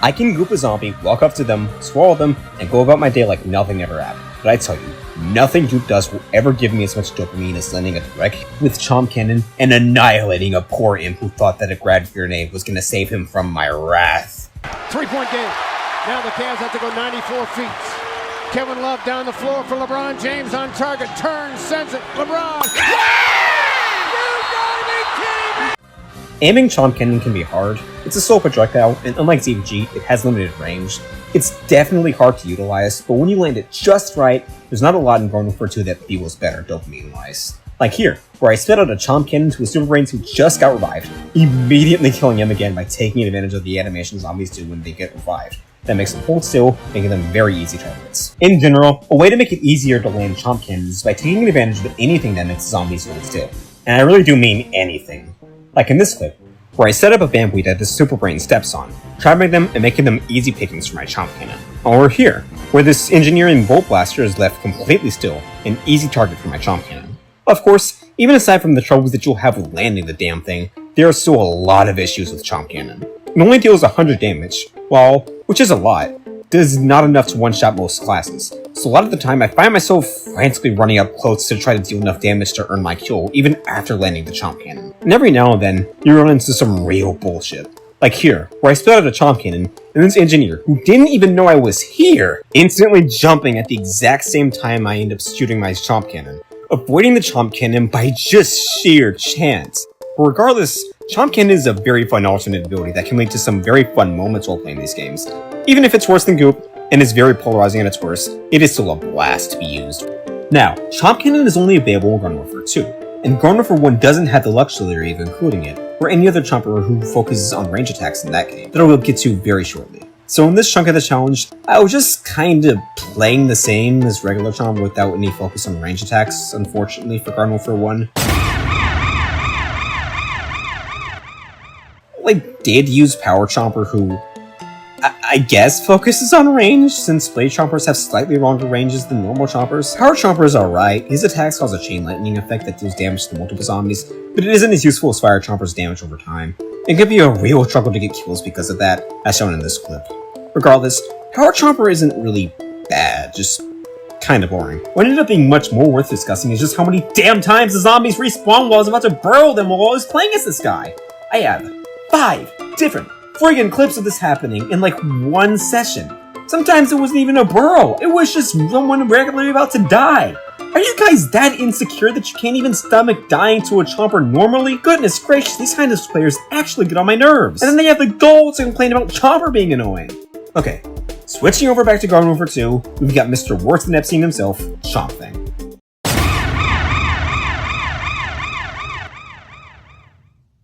I can Goop a zombie, walk up to them, swallow them, and go about my day like nothing ever happened. But I tell you, nothing Goop does will ever give me as much dopamine as landing a direct hit with Chomp Cannon and annihilating a poor imp who thought that a grad grenade was going to save him from my wrath. 3-point game. Now the Cavs have to go 94 feet. Kevin Love down the floor for LeBron James on target. Turns, sends it. LeBron. Yeah! You gotta be kidding me! Aiming Chomp Cannon can be hard. It's a slow projectile, and unlike ZVG, it has limited range. It's definitely hard to utilize, but when you land it just right, there's not a lot in Garden Warfare 2 that feels better dopamine-wise. Like here, where I spit out a Chomp Cannon to a Super Brains who just got revived, immediately killing him again by taking advantage of the animation zombies do when they get revived. That makes them hold still, making them very easy targets. In general, a way to make it easier to land Chomp Cannons is by taking advantage of anything that makes zombies hold still. And I really do mean anything. Like in this clip, where I set up a bamboo that the Super Brain steps on, trapping them and making them easy pickings for my Chomp Cannon. Or here, where this engineering bolt blaster is left completely still, an easy target for my Chomp Cannon. Of course, even aside from the troubles that you'll have with landing the damn thing, there are still a lot of issues with Chomp Cannon. It only deals 100 damage, which is a lot, is not enough to one-shot most classes, so a lot of the time I find myself frantically running up close to try to deal enough damage to earn my kill, even after landing the Chomp Cannon. And every now and then, you run into some real bullshit. Like here, where I spit out a Chomp Cannon, and this engineer, who didn't even know I was here, instantly jumping at the exact same time I end up shooting my Chomp Cannon, avoiding the Chomp Cannon by just sheer chance. But regardless, Chomp Cannon is a very fun alternate ability that can lead to some very fun moments while playing these games. Even if it's worse than Goop, and is very polarizing at its worst, it is still a blast to be used. Now, Chomp Cannon is only available in Garden Warfare 2, and Garden Warfare 1 doesn't have the luxury of including it, or any other Chomper who focuses on range attacks in that game, that I will get to very shortly. So in this chunk of the challenge, I was just kinda playing the same as regular Chomp without any focus on range attacks, unfortunately for Garden Warfare 1. I did use Power Chomper, who I guess focuses on range, since Blade Chompers have slightly longer ranges than normal Chompers. Power Chomper is alright, his attacks cause a chain lightning effect that deals damage to multiple zombies, but it isn't as useful as Fire Chomper's damage over time. It can be a real struggle to get kills because of that, as shown in this clip. Regardless, Power Chomper isn't really bad, just kinda boring. What ended up being much more worth discussing is just how many damn times the zombies respawn while I was about to burrow them while I was playing as this guy. I have 5 different friggin' clips of this happening in like one session. Sometimes it wasn't even a burrow, it was just someone regularly about to die. Are you guys that insecure that you can't even stomach dying to a chomper normally? Goodness gracious, these kind of players actually get on my nerves. And then they have the gall to complain about chomper being annoying. Okay, switching over back to Garden Warfare 2, we've got Mr. Worse Than Epstein himself, Chomp Thing.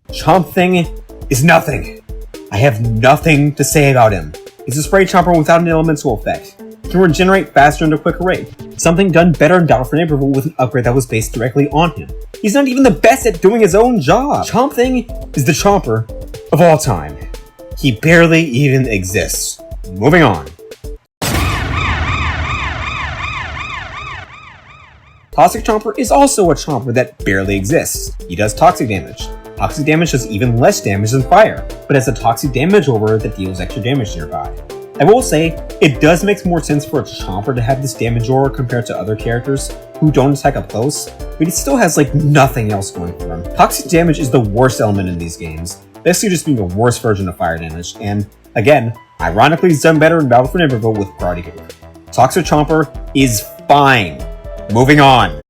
Chomp Thing is nothing. I have nothing to say about him. He's a spray chomper without an elemental effect. He can regenerate faster and at a quicker rate. Something done better in Gauntlet for Neighborhood with an upgrade that was based directly on him. He's not even the best at doing his own job. Chomp Thing is the chomper of all time. He barely even exists. Moving on. Toxic Chomper is also a chomper that barely exists. He does toxic damage. Toxic damage does even less damage than fire, but has a toxic damage aura that deals extra damage nearby. I will say, it does make more sense for a chomper to have this damage aura compared to other characters who don't attack up close, but he still has like nothing else going for him. Toxic damage is the worst element in these games, basically just being a worse version of fire damage, and again, ironically he's done better in Battle for Neighborhood with Karate Kid. Toxic Chomper is fine. Moving on.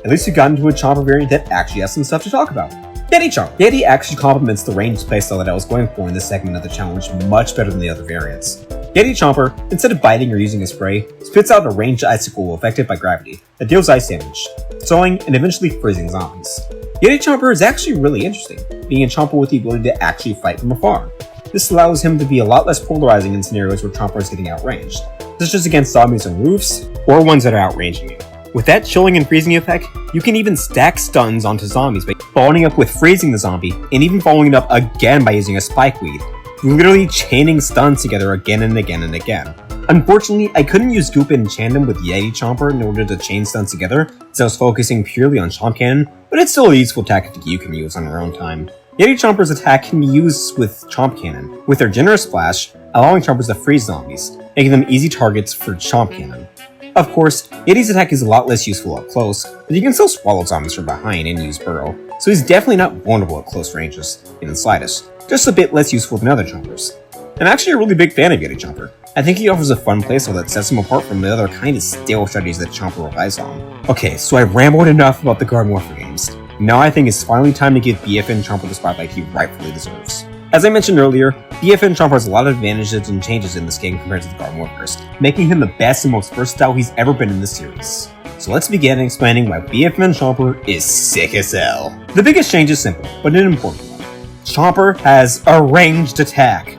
At least we got into a chomper variant that actually has some stuff to talk about. Yeti Chomper. Yeti actually complements the ranged playstyle that I was going for in this segment of the challenge much better than the other variants. Yeti Chomper, instead of biting or using a spray, spits out a ranged icicle affected by gravity that deals ice damage, slowing and eventually freezing zombies. Yeti Chomper is actually really interesting, being a chomper with the ability to actually fight from afar. This allows him to be a lot less polarizing in scenarios where Chomper is getting outranged, such as against zombies on roofs, or ones that are outranging you. With that chilling and freezing effect, you can even stack stuns onto zombies by following up with freezing the zombie, and even following it up again by using a spike weed, literally chaining stuns together again and again and again. Unfortunately, I couldn't use Goop in tandem with Yeti Chomper in order to chain stuns together, as I was focusing purely on Chomp Cannon, but it's still a useful tactic you can use on your own time. Yeti Chomper's attack can be used with Chomp Cannon, with their generous splash, allowing chompers to freeze zombies, making them easy targets for Chomp Cannon. Of course, Yeti's attack is a lot less useful up close, but you can still swallow zombies from behind and use Burrow, so he's definitely not vulnerable at close ranges, in the slightest, just a bit less useful than other chompers. I'm actually a really big fan of Yeti Chomper. I think he offers a fun playstyle that sets him apart from the other kind of stale strategies that Chomper relies on. Okay, so I've rambled enough about the Garden Warfare games. Now I think it's finally time to give BFN Chomper the spotlight he rightfully deserves. As I mentioned earlier, BFN Chomper has a lot of advantages and changes in this game compared to the Garden Warfare's, making him the best and most versatile he's ever been in this series. So let's begin explaining why BFN Chomper is sick as hell. The biggest change is simple, but an important one. Chomper has a ranged attack.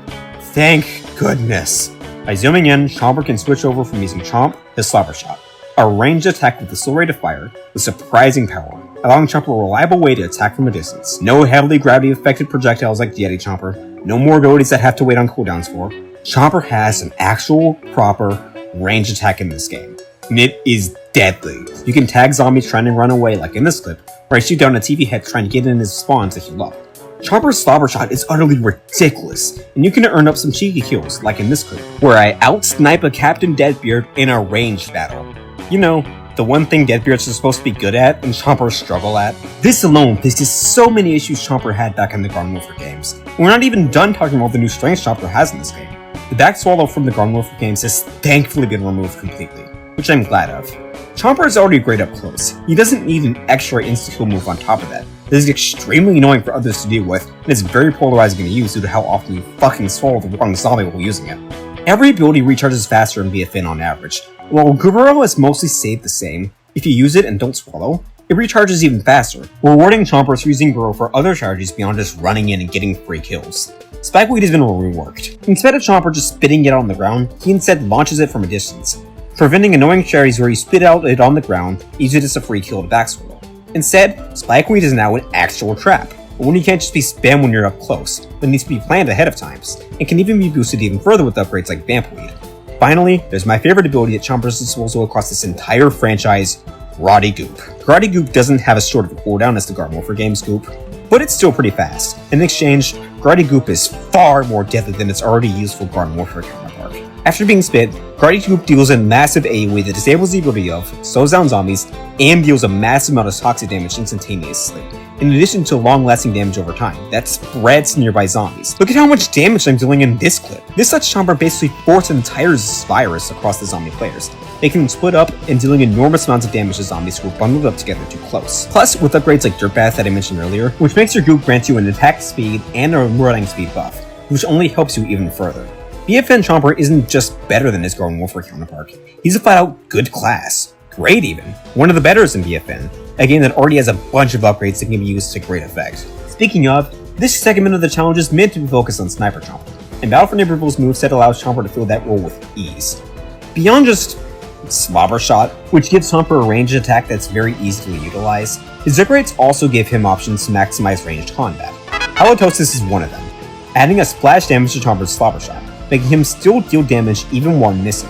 Thank goodness. By zooming in, Chomper can switch over from using Chomp to Sniper Shot, a ranged attack with a slow rate of fire with surprising power, allowing Chomper a reliable way to attack from a distance. No heavily gravity-affected projectiles like the Yeti Chomper, no more abilities that have to wait on cooldowns for. Chomper has an actual, proper, ranged attack in this game, and it is deadly. You can tag zombies trying to run away like in this clip, or I shoot down a TV head trying to get in his spawn to heal up. Chomper's Sniper Shot is utterly ridiculous, and you can earn up some cheeky kills, like in this clip, where I out-snipe a Captain Deadbeard in a ranged battle. You know, the one thing Deadbeards are supposed to be good at, and Chomper struggle at. This alone fixes so many issues Chomper had back in the Garden Warfare games. And we're not even done talking about the new strengths Chomper has in this game. The back swallow from the Garden Warfare games has thankfully been removed completely, which I'm glad of. Chomper is already great up close. He doesn't need an extra insta-kill move on top of that. This is extremely annoying for others to deal with, and it's very polarizing to use due to how often you fucking swallow the wrong zombie while using it. Every ability recharges faster in BFN on average. While Gubero is mostly stayed the same, if you use it and don't swallow, it recharges even faster, rewarding chompers for using Burrow for other strategies beyond just running in and getting free kills. Spikeweed has been reworked. Instead of Chomper just spitting it on the ground, he instead launches it from a distance, preventing annoying strategies where you spit out it on the ground, use it as a free kill to back swallow. Instead, Spikeweed is now an actual trap, but one you can't just be spam when you're up close, but needs to be planned ahead of times, and can even be boosted even further with upgrades like Vampweed. Finally, there's my favorite ability at Chomper's disposal across this entire franchise, Karate Goop. Karate Goop doesn't have as short of a cooldown as the Garden Warfare game's Goop, but it's still pretty fast. In exchange, Karate Goop is far more deadly than its already useful Garden Warfare counterpart. After being spit, Guardy Goop deals a massive AoE that disables the ability of, slows down zombies, and deals a massive amount of toxic damage instantaneously, in addition to long-lasting damage over time that spreads to nearby zombies. Look at how much damage I'm dealing in this clip. This lets Chomper basically force an entire virus across the zombie players, making them split up and dealing enormous amounts of damage to zombies who are bundled up together too close. Plus, with upgrades like Dirt Bath that I mentioned earlier, which makes your goop grant you an attack speed and a running speed buff, which only helps you even further. BFN Chomper isn't just better than his Garden Warfare counterpart, he's a flat-out good class. Great even. One of the betters in BFN, a game that already has a bunch of upgrades that can be used to great effect. Speaking of, this segment of the challenge is meant to be focused on Sniper Chomper, and Battle for Neighborville's moveset allows Chomper to fill that role with ease. Beyond just Slobber Shot, which gives Chomper a ranged attack that's very easily utilized, his upgrades also give him options to maximize ranged combat. Halitosis is one of them, adding a splash damage to Chomper's Slobber Shot, making him still deal damage even while missing.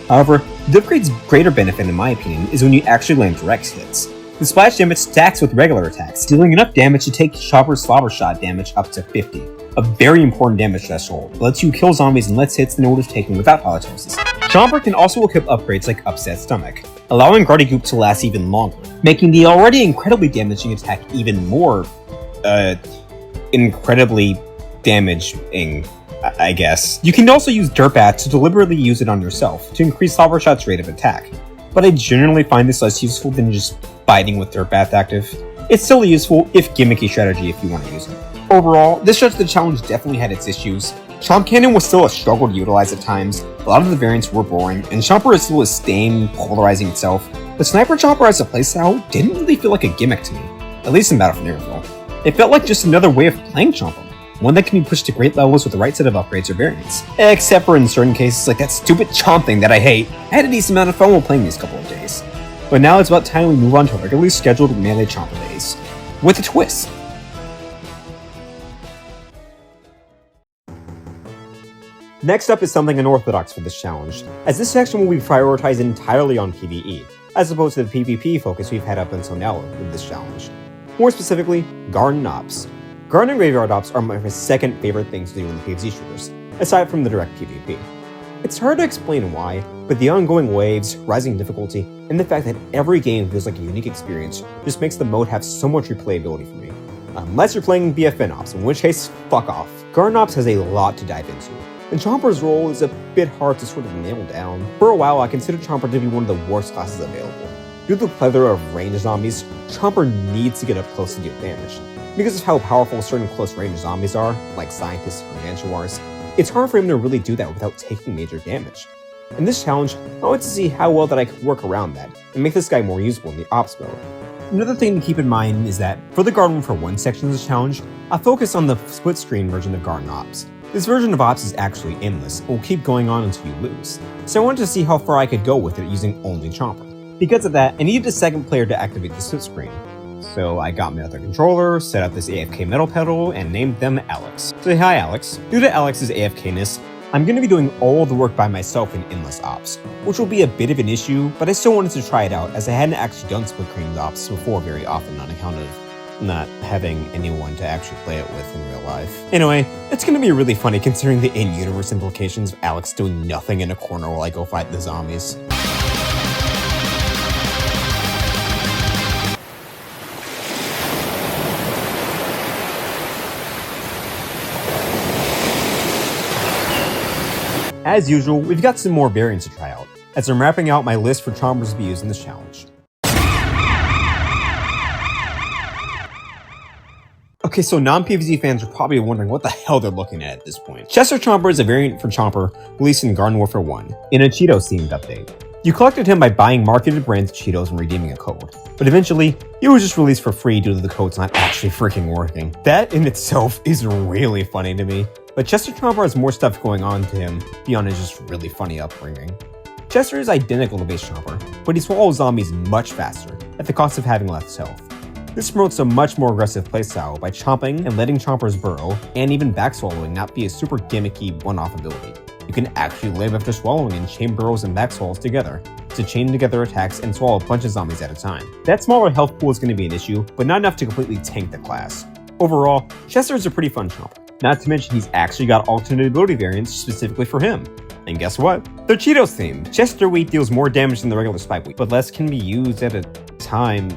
However, the upgrade's greater benefit in my opinion is when you actually land direct hits. The splash damage stacks with regular attacks, dealing enough damage to take Chomper's Slobber Shot damage up to 50. A very important damage threshold that lets you kill zombies in less hits than it would have taken without halitosis. Chomper can also equip upgrades like Upset Stomach, allowing Guardy Goop to last even longer, making the already incredibly damaging attack even more, incredibly damaging, I guess. You can also use Dirt Bath to deliberately use it on yourself to increase Slobber Shot's rate of attack, but I generally find this less useful than just biting with Dirt Bath active. It's still a useful, if gimmicky strategy if you want to use it. Overall, this stretch of the challenge definitely had its issues. Chomp Cannon was still a struggle to utilize at times, a lot of the variants were boring, and Chomper is still a stain polarizing itself, but Sniper Chomper as a playstyle didn't really feel like a gimmick to me, at least in Battle for Neighborville. It felt like just another way of playing Chomper, one that can be pushed to great levels with the right set of upgrades or variants. Except for in certain cases like that stupid Chomp thing that I hate. I had a decent amount of fun while playing these couple of days. But now it's about time we move on to regularly scheduled melee Chomper days. With a twist. Next up is something unorthodox for this challenge, as this section will be prioritized entirely on PvE, as opposed to the PvP focus we've had up until now with this challenge. More specifically, Garden Ops. Garden and Graveyard Ops are my second favorite things to do in the PvZ Shooters, aside from the direct PvP. It's hard to explain why, but the ongoing waves, rising difficulty, and the fact that every game feels like a unique experience just makes the mode have so much replayability for me. Unless you're playing BFN Ops, in which case, fuck off. Garden Ops has a lot to dive into, and Chomper's role is a bit hard to sort of nail down. For a while, I considered Chomper to be one of the worst classes available. Due to the plethora of ranged zombies, Chomper needs to get up close to deal damage. Because of how powerful certain close-range zombies are, like Scientists or Mantiwars, it's hard for him to really do that without taking major damage. In this challenge, I want to see how well that I could work around that, and make this guy more usable in the Ops mode. Another thing to keep in mind is that, for the Garden Warfare 1 section of this challenge, I focus on the split-screen version of Garden Ops. This version of Ops is actually endless, and will keep going on until you lose, so I wanted to see how far I could go with it using only Chomper. Because of that, I needed a second player to activate the split screen. So I got my other controller, set up this AFK metal pedal, and named them Alex. Say hi, Alex. Due to Alex's AFK-ness, I'm going to be doing all the work by myself in Endless Ops, which will be a bit of an issue, but I still wanted to try it out as I hadn't actually done split screen Ops before very often on account of not having anyone to actually play it with in real life. Anyway, it's going to be really funny considering the in-universe implications of Alex doing nothing in a corner while I go fight the zombies. As usual, we've got some more variants to try out, as I'm wrapping out my list for Chompers to be used in this challenge. Okay, so non-PvZ fans are probably wondering what the hell they're looking at this point. Chester Chomper is a variant for Chomper released in Garden Warfare 1, in a Cheetos-themed update. You collected him by buying marketed brands of Cheetos and redeeming a code, but eventually, he was just released for free due to the code's not actually freaking working. That in itself is really funny to me, but Chester Chomper has more stuff going on to him beyond his just really funny upbringing. Chester is identical to base Chomper, but he swallows zombies much faster, at the cost of having less health. This promotes a much more aggressive playstyle by chomping and letting Chompers burrow, and even back swallowing not be a super gimmicky one-off ability. You can actually live after swallowing and chain burrows and back swallows together, to chain together attacks and swallow a bunch of zombies at a time. That smaller health pool is going to be an issue, but not enough to completely tank the class. Overall, Chester is a pretty fun Chomper, not to mention he's actually got alternate ability variants specifically for him. And guess what? They're Cheetos themed. Chester Wheat deals more damage than the regular Spike Wheat, but less can be used at a time.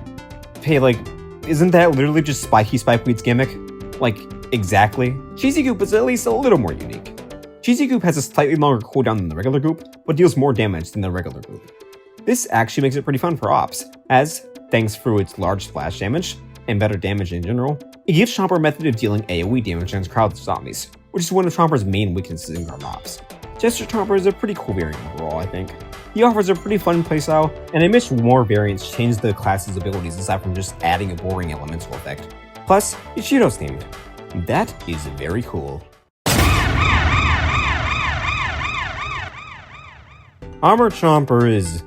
Hey, like, isn't that literally just Spiky Spike Wheat's gimmick? Like, exactly. Cheesy Goop is at least a little more unique. Cheesy Goop has a slightly longer cooldown than the regular Goop, but deals more damage than the regular Goop. This actually makes it pretty fun for Ops, as, thanks through its large splash damage, and better damage in general, it gives Chomper a method of dealing AoE damage against crowds of zombies, which is one of Chomper's main weaknesses in Garden Ops. Chester Chomper is a pretty cool variant overall, I think. He offers a pretty fun playstyle, and I wish more variants change the class's abilities aside from just adding a boring elemental effect. Plus, it's Cheetos themed. That is very cool. Armor Chomper is,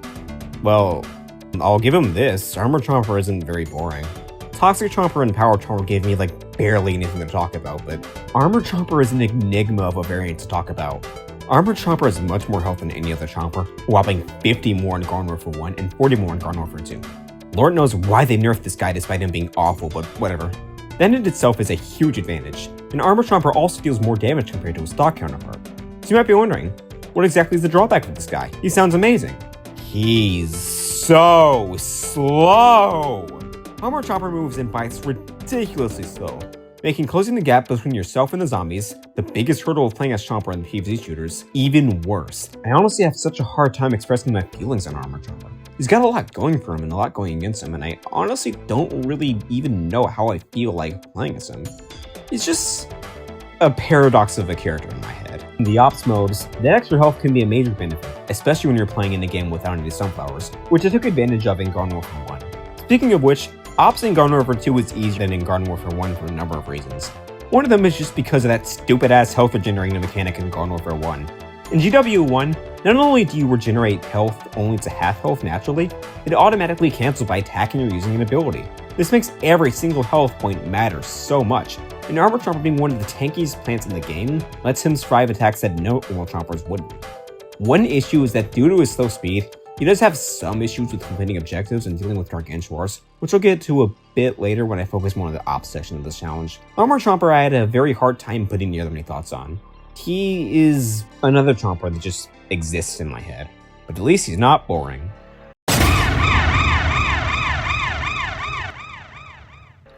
well, I'll give him this. Armor Chomper isn't very boring. Toxic Chomper and Power Chomper gave me like barely anything to talk about, but Armor Chomper is an enigma of a variant to talk about. Armor Chomper has much more health than any other Chomper, whopping 50 more in Garden Warfare 1 and 40 more in Garden Warfare 2. Lord knows why they nerfed this guy despite him being awful, but whatever. That in itself is a huge advantage, and Armor Chomper also deals more damage compared to his stock counterpart. So you might be wondering, what exactly is the drawback with this guy? He sounds amazing. He's so slow! Armor Chomper moves and bites ridiculously slow, making closing the gap between yourself and the zombies, the biggest hurdle of playing as Chomper in the PvZ Shooters, even worse. I honestly have such a hard time expressing my feelings on Armor Chomper. He's got a lot going for him and a lot going against him, and I honestly don't really even know how I feel like playing as him. He's just a paradox of a character in my head. In the Ops modes, that extra health can be a major benefit, especially when you're playing in a game without any sunflowers, which I took advantage of in Garden Warfare 1. Speaking of which, Ops in Garden Warfare 2 is easier than in Garden Warfare 1 for a number of reasons. One of them is just because of that stupid-ass health regenerating mechanic in Garden Warfare 1. In GW1, not only do you regenerate health only to half health naturally, it automatically cancels by attacking or using an ability. This makes every single health point matter so much, and Armor Chomper being one of the tankiest plants in the game lets him survive attacks that no normal Chompers wouldn't. One issue is that due to his slow speed, he does have some issues with completing objectives and dealing with Gargantuars, which I'll get to a bit later when I focus more on the Ops section of this challenge. Armor Chomper I had a very hard time putting together many thoughts on. He is another Chomper that just exists in my head, but at least he's not boring.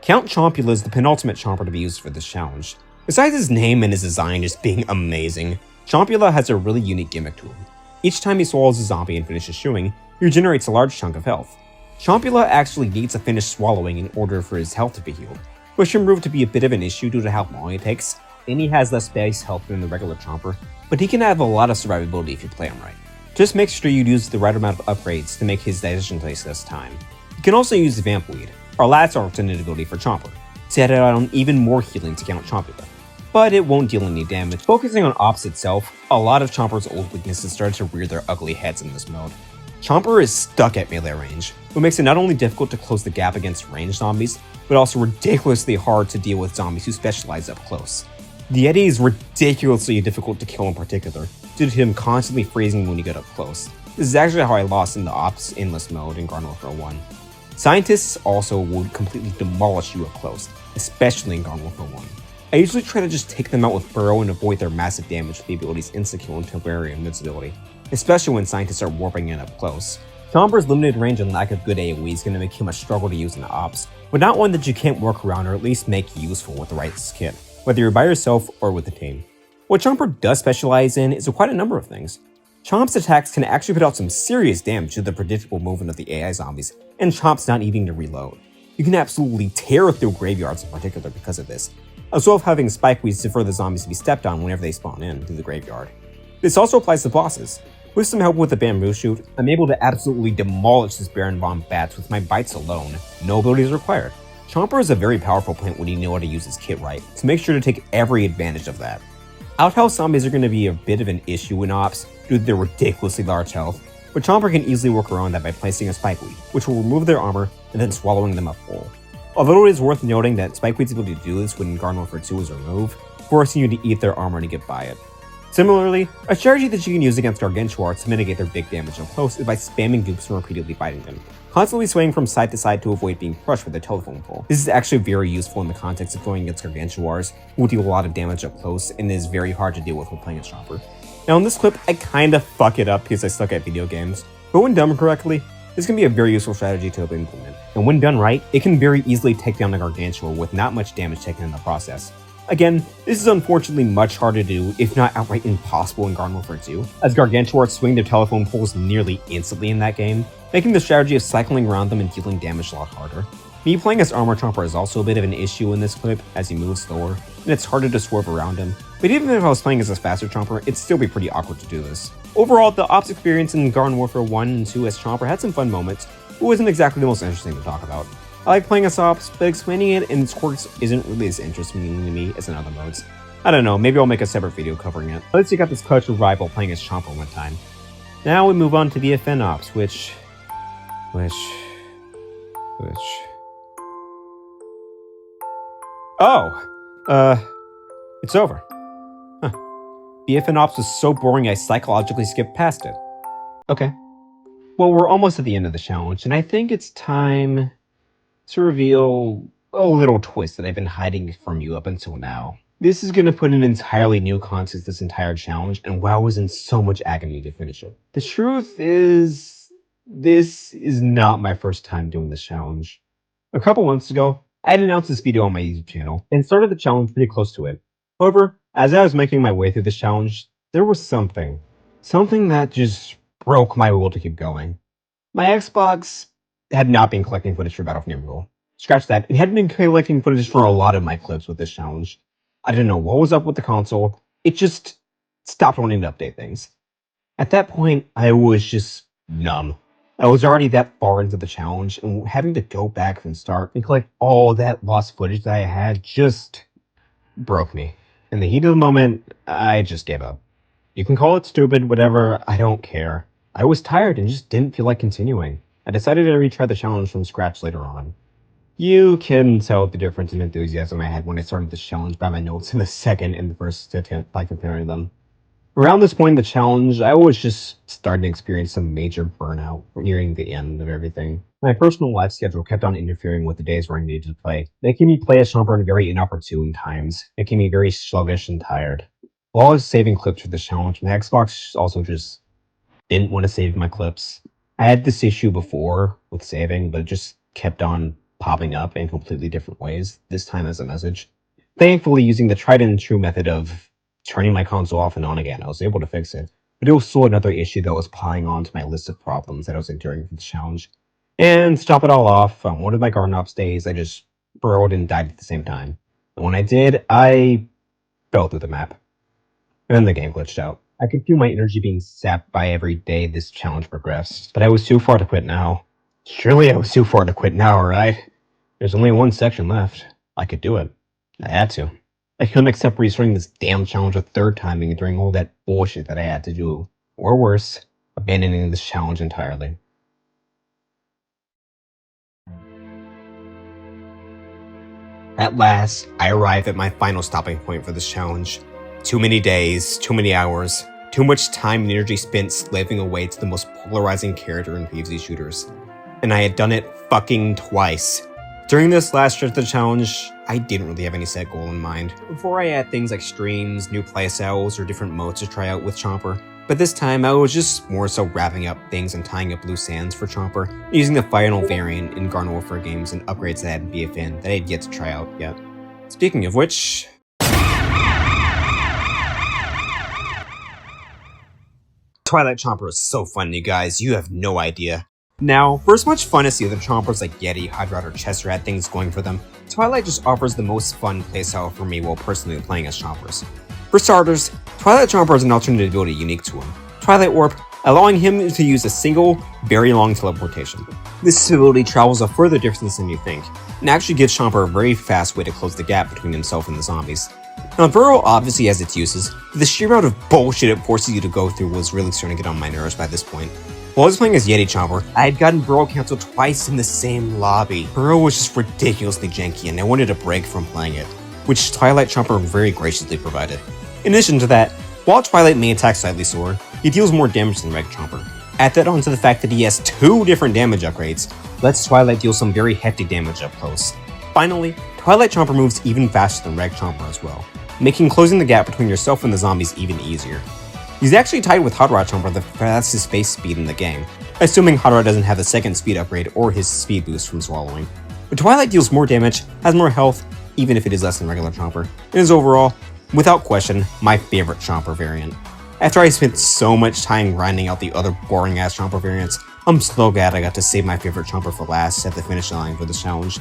Count Chompula is the penultimate Chomper to be used for this challenge. Besides his name and his design just being amazing, Chompula has a really unique gimmick to him. Each time he swallows a zombie and finishes chewing, he regenerates a large chunk of health. Chompula actually needs to finish swallowing in order for his health to be healed, which can prove to be a bit of an issue due to how long it takes, and he has less base health than the regular Chomper, but he can have a lot of survivability if you play him right. Just make sure you use the right amount of upgrades to make his digestion taste less time. You can also use the Vamp Weed, our last alternate ability for Chomper, to add on even more healing to Count Chompula, but it won't deal any damage. Focusing on Ops itself, a lot of Chomper's old weaknesses started to rear their ugly heads in this mode. Chomper is stuck at melee range, what makes it not only difficult to close the gap against ranged zombies, but also ridiculously hard to deal with zombies who specialize up close. The Yeti is ridiculously difficult to kill in particular, due to him constantly freezing when you get up close. This is actually how I lost in the Ops Endless mode in Garden Warfare 1. Scientists also would completely demolish you up close, especially in Garden Warfare 1. I usually try to just take them out with Burrow and avoid their massive damage with the ability's insta-kill and temporary invincibility, especially when scientists are warping in up close. Chomper's limited range and lack of good AoE is going to make him a struggle to use in the Ops, but not one that you can't work around or at least make useful with the right kit, whether you're by yourself or with a team. What Chomper does specialize in is quite a number of things. Chomp's attacks can actually put out some serious damage to the predictable movement of the AI zombies, and Chomp's not needing to reload. You can absolutely tear through graveyards in particular because of this, as well as having spike weeds defer the zombies to be stepped on whenever they spawn in through the graveyard. This also applies to bosses. With some help with the bamboo shoot, I'm able to absolutely demolish this Baron Bomb bats with my bites alone, no abilities required. Chomper is a very powerful plant when you know how to use his kit right, so make sure to take every advantage of that. Outhouse zombies are going to be a bit of an issue in Ops due to their ridiculously large health, but Chomper can easily work around that by placing a Spike Weed, which will remove their armor and then swallowing them up whole. Although it is worth noting that Spike Weed's ability to do this when Garden Warfare 2 is removed, forcing you to eat their armor to get by it. Similarly, a strategy that you can use against Gargantuars to mitigate their big damage up close is by spamming dupes and repeatedly biting them, constantly swaying from side to side to avoid being crushed with a telephone pole. This is actually very useful in the context of going against Gargantuars, who will deal a lot of damage up close and is very hard to deal with when playing as Chomper. Now in this clip, I kinda fuck it up because I suck at video games, but when done correctly, this can be a very useful strategy to implement. And when done right, it can very easily take down a Gargantua with not much damage taken in the process. Again, this is unfortunately much harder to do, if not outright impossible in Garden Warfare 2, as Gargantua swing their telephone poles nearly instantly in that game, making the strategy of cycling around them and dealing damage a lot harder. Me playing as Armor Chomper is also a bit of an issue in this clip, as he moves slower, and it's harder to swerve around him, but even if I was playing as a faster Chomper, it'd still be pretty awkward to do this. Overall, the Ops experience in Garden Warfare 1 and 2 as Chomper had some fun moments, but wasn't exactly the most interesting to talk about. I like playing as Ops, but explaining it and its quirks isn't really as interesting to me as in other modes. I don't know, maybe I'll make a separate video covering it. Let's check out this clutch rival playing as Chomper one time. Now we move on to the FN Ops, which... Oh! It's over. Huh. The FN Ops was so boring I psychologically skipped past it. Okay. Well, we're almost at the end of the challenge, and I think it's time to reveal a little twist that I've been hiding from you up until now. This is going to put an entirely new concept to this entire challenge, and WoW was in so much agony to finish it. The truth is, this is not my first time doing this challenge. A couple months ago, I had announced this video on my YouTube channel, and started the challenge pretty close to it. However, as I was making my way through this challenge, there was something that just broke my will to keep going. My Xbox had not been collecting footage for Battlefield Emerald. Scratch that, it hadn't been collecting footage for a lot of my clips with this challenge. I didn't know what was up with the console, it just stopped wanting to update things. At that point, I was just numb. I was already that far into the challenge, and having to go back and start and collect all that lost footage that I had just broke me. In the heat of the moment, I just gave up. You can call it stupid, whatever, I don't care. I was tired and just didn't feel like continuing. I decided to retry the challenge from scratch later on. You can tell the difference in enthusiasm I had when I started this challenge by my notes in the second and the first attempt by comparing them. Around this point in the challenge, I was just starting to experience some major burnout nearing the end of everything. My personal life schedule kept on interfering with the days where I needed to play, making me play as Chomper in very inopportune times, making me very sluggish and tired. While I was saving clips for this challenge, my Xbox also just didn't want to save my clips. I had this issue before with saving, but it just kept on popping up in completely different ways, this time as a message. Thankfully, using the tried and true method of turning my console off and on again, I was able to fix it. But it was still another issue that was piling on to my list of problems that I was enduring for the challenge. And to top it all off, on one of my Garden Ops days, I just burrowed and died at the same time. And when I did, I fell through the map. And then the game glitched out. I could feel my energy being sapped by every day this challenge progressed, but I was too far to quit now. Surely I was too far to quit now, right? There's only one section left. I could do it. I had to. I couldn't accept restarting this damn challenge a third time and doing all that bullshit that I had to do. Or worse, abandoning this challenge entirely. At last, I arrived at my final stopping point for this challenge. Too many days, too many hours, too much time and energy spent slaving away to the most polarizing character in PvZ Shooters. And I had done it fucking twice. During this last stretch of the challenge, I didn't really have any set goal in mind. Before I had things like streams, new playstyles, or different modes to try out with Chomper. But this time, I was just more so wrapping up things and tying up loose ends for Chomper, using the final variant in Garden Warfare games and upgrades that I had in BFN that I had yet to try out yet. Speaking of which... Twilight Chomper is so fun, you guys, you have no idea. Now, for as much fun as the other Chompers like Yeti, Hydra, or Chester had things going for them, Twilight just offers the most fun playstyle for me while personally playing as Chompers. For starters, Twilight Chomper has an alternative ability unique to him, Twilight Warp, allowing him to use a single, very long teleportation. This ability travels a further distance than you think, and actually gives Chomper a very fast way to close the gap between himself and the zombies. Now, Burrow obviously has its uses, but the sheer amount of bullshit it forces you to go through was really starting to get on my nerves by this point. While I was playing as Yeti Chomper, I had gotten Burrow cancelled twice in the same lobby. Burrow was just ridiculously janky and I wanted a break from playing it, which Twilight Chomper very graciously provided. In addition to that, while Twilight may attack slightly slower, he deals more damage than Reg Chomper. Add that onto the fact that he has 2 different damage upgrades, lets Twilight deal some very hefty damage up close. Finally, Twilight Chomper moves even faster than Reg Chomper as well, making closing the gap between yourself and the zombies even easier. He's actually tied with Hot Rod Chomper the fastest base speed in the game, assuming Hot Rod doesn't have the second speed upgrade or his speed boost from swallowing. But Twilight deals more damage, has more health, even if it is less than regular Chomper, and is overall, without question, my favorite Chomper variant. After I spent so much time grinding out the other boring ass Chomper variants, I'm so glad I got to save my favorite Chomper for last at the finish line for this challenge.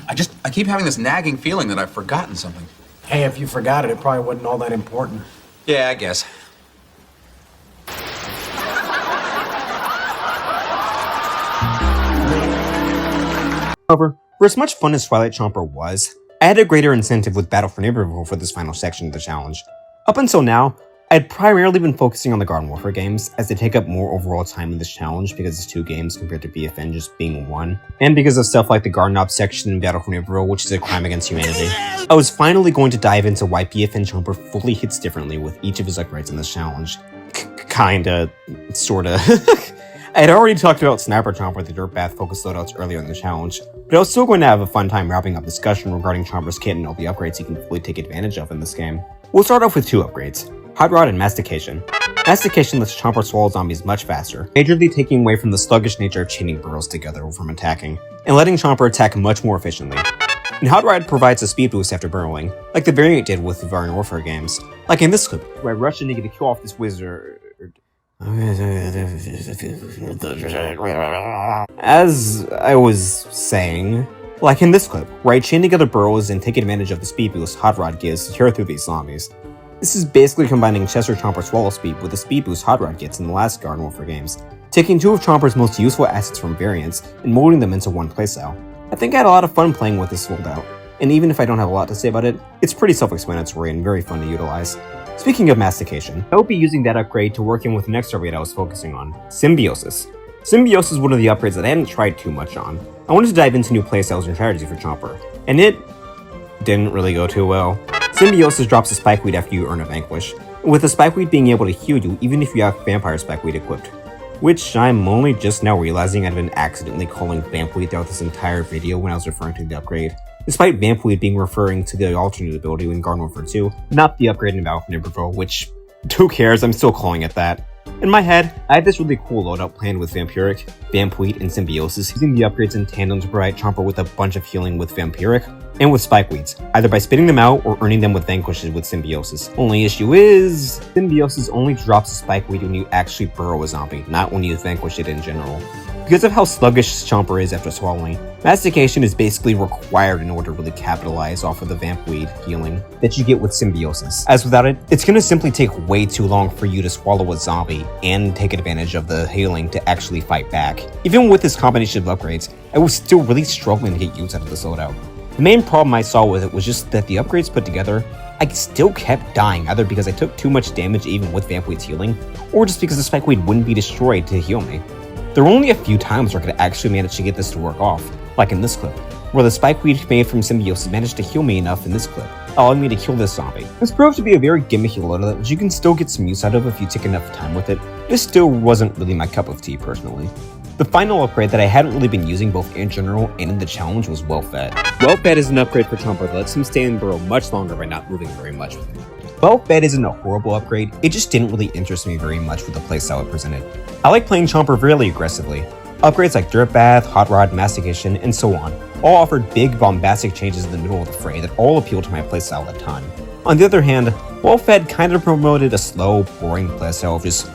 I keep having this nagging feeling that I've forgotten something. Hey, if you forgot it, it probably wasn't all that important. Yeah, I guess. However, for as much fun as Twilight Chomper was, I had a greater incentive with Battle for Neighborville for this final section of the challenge. Up until now, I had primarily been focusing on the Garden Warfare games, as they take up more overall time in this challenge because it's 2 games compared to BFN just being 1, and because of stuff like the Garden Ops section in Battle for Neighborville, which is a crime against humanity. I was finally going to dive into why BFN Chomper fully hits differently with each of his upgrades in this challenge. Kinda. Sorta. I had already talked about Sniper Chomper, the Dirt Bath focus loadouts earlier in the challenge, but I was still going to have a fun time wrapping up discussion regarding Chomper's kit and all the upgrades he can fully take advantage of in this game. We'll start off with 2 upgrades. Hot Rod and Mastication. Mastication lets Chomper swallow zombies much faster, majorly taking away from the sluggish nature of chaining burrows together from attacking, and letting Chomper attack much more efficiently. And Hot Rod provides a speed boost after burrowing, like the variant did with the Garden Warfare games. Like in this clip, where I rush in to get a kill off this wizard. As I was saying, like in this clip, where I chain together burrows and take advantage of the speed boost Hot Rod gives to tear through these zombies. This is basically combining Chester Chomper swallow speed with the speed boost Hot Rod gets in the last Garden Warfare games, taking 2 of Chomper's most useful assets from variants and molding them into one playstyle. I think I had a lot of fun playing with this loadout, and even if I don't have a lot to say about it, it's pretty self-explanatory and very fun to utilize. Speaking of Mastication, I will be using that upgrade to work in with the next upgrade I was focusing on, Symbiosis. Symbiosis is one of the upgrades that I hadn't tried too much on. I wanted to dive into new playstyles and strategies for Chomper, and it didn't really go too well. Symbiosis drops a Spikeweed after you earn a Vanquish, with the Spikeweed being able to heal you even if you have Vampire Spikeweed equipped. Which I'm only just now realizing I've been accidentally calling Vampweed throughout this entire video when I was referring to the upgrade, despite Vampweed being referring to the alternate ability in Garden Warfare 2, not the upgrade in Battle for Neighborville, which, who cares, I'm still calling it that. In my head, I had this really cool loadout planned with Vampiric, Vampweed, and Symbiosis, using the upgrades in tandem to provide Chomper with a bunch of healing with Vampiric, and with Spikeweeds, either by spitting them out or earning them with Vanquishes with Symbiosis. Only issue is, Symbiosis only drops a Spikeweed when you actually burrow a zombie, not when you vanquish it in general. Because of how sluggish Chomper is after swallowing, Mastication is basically required in order to really capitalize off of the Vampweed healing that you get with Symbiosis. As without it, it's going to simply take way too long for you to swallow a zombie and take advantage of the healing to actually fight back. Even with this combination of upgrades, I was still really struggling to get use out of this loadout. The main problem I saw with it was just that the upgrades put together, I still kept dying, either because I took too much damage even with Vampweed's healing, or just because the Spikeweed wouldn't be destroyed to heal me. There were only a few times where I could actually manage to get this to work off, like in this clip, where the Spikeweed made from Symbiosis managed to heal me enough in this clip, allowing me to kill this zombie. This proved to be a very gimmicky loadout that you can still get some use out of if you take enough time with it. This still wasn't really my cup of tea personally. The final upgrade that I hadn't really been using both in general and in the challenge was Well Fed. Well Fed is an upgrade for Chomper that lets him stay in burrow much longer by not moving very much with him. Well Fed isn't a horrible upgrade, it just didn't really interest me very much with the playstyle it presented. I like playing Chomper really aggressively. Upgrades like Dirt Bath, Hot Rod, Mastication, and so on all offered big bombastic changes in the middle of the fray that all appealed to my playstyle a ton. On the other hand, Well Fed kind of promoted a slow, boring playstyle of just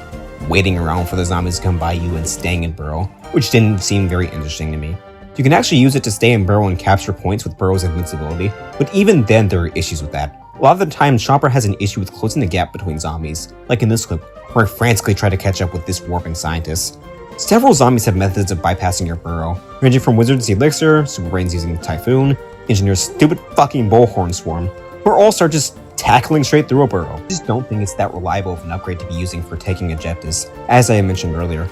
waiting around for the zombies to come by you and staying in burrow, which didn't seem very interesting to me. You can actually use it to stay in burrow and capture points with burrow's invincibility, but even then there are issues with that. A lot of the time, Chomper has an issue with closing the gap between zombies, like in this clip, where I frantically try to catch up with this warping scientist. Several zombies have methods of bypassing your burrow, ranging from Wizard's Elixir, Super Brains using Typhoon, Engineer's stupid fucking Bullhorn Swarm, or all start just tackling straight through a burrow. I just don't think it's that reliable of an upgrade to be using for taking objectives, as I mentioned earlier.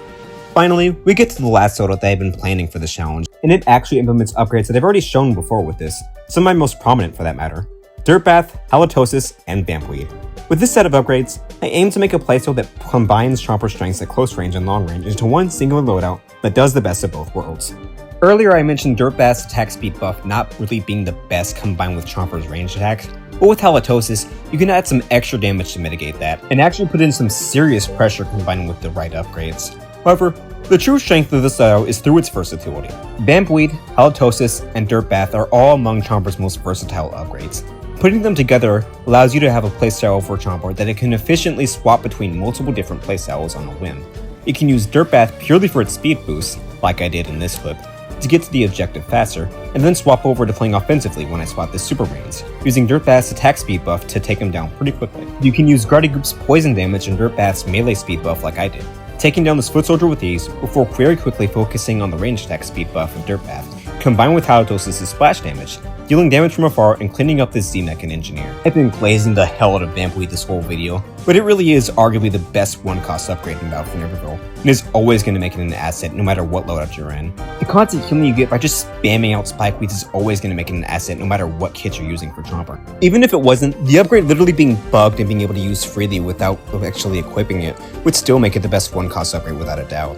Finally, we get to the last loadout that I've been planning for this challenge, and it actually implements upgrades that I've already shown before with this, some of my most prominent for that matter. Dirt Bath, Halitosis, and Vampweed. With this set of upgrades, I aim to make a playstyle that combines Chomper's strengths at close range and long range into one singular loadout that does the best of both worlds. Earlier I mentioned Dirt Bath's attack speed buff not really being the best combined with Chomper's range attack, But with halitosis, you can add some extra damage to mitigate that, and actually put in some serious pressure combined with the right upgrades. However, the true strength of the style is through its versatility. Bambweed, halitosis, and Dirt Bath are all among Chomper's most versatile upgrades. Putting them together allows you to have a playstyle for Chomper that it can efficiently swap between multiple different playstyles on a whim. You can use Dirt Bath purely for its speed boost, like I did in this clip, to get to the objective faster, and then swap over to playing offensively when I swap the Super Brains, using Dirt Bath's attack speed buff to take him down pretty quickly. You can use Gardegoop's poison damage and Dirt Bath's melee speed buff like I did, taking down this foot soldier with ease before very quickly focusing on the range attack speed buff of Dirt Bath, combined with Halitosis' splash damage, dealing damage from afar and cleaning up this Z-Mech and Engineer. I've been glazing the hell out of Bambweed this whole video, but it really is arguably the best one-cost upgrade in Battle for Neverville, and is always going to make it an asset no matter what loadout you're in. The constant healing you get by just spamming out Spikeweeds is always going to make it an asset no matter what kit you're using for Chomper. Even if it wasn't, the upgrade literally being bugged and being able to use freely without actually equipping it would still make it the best one-cost upgrade without a doubt.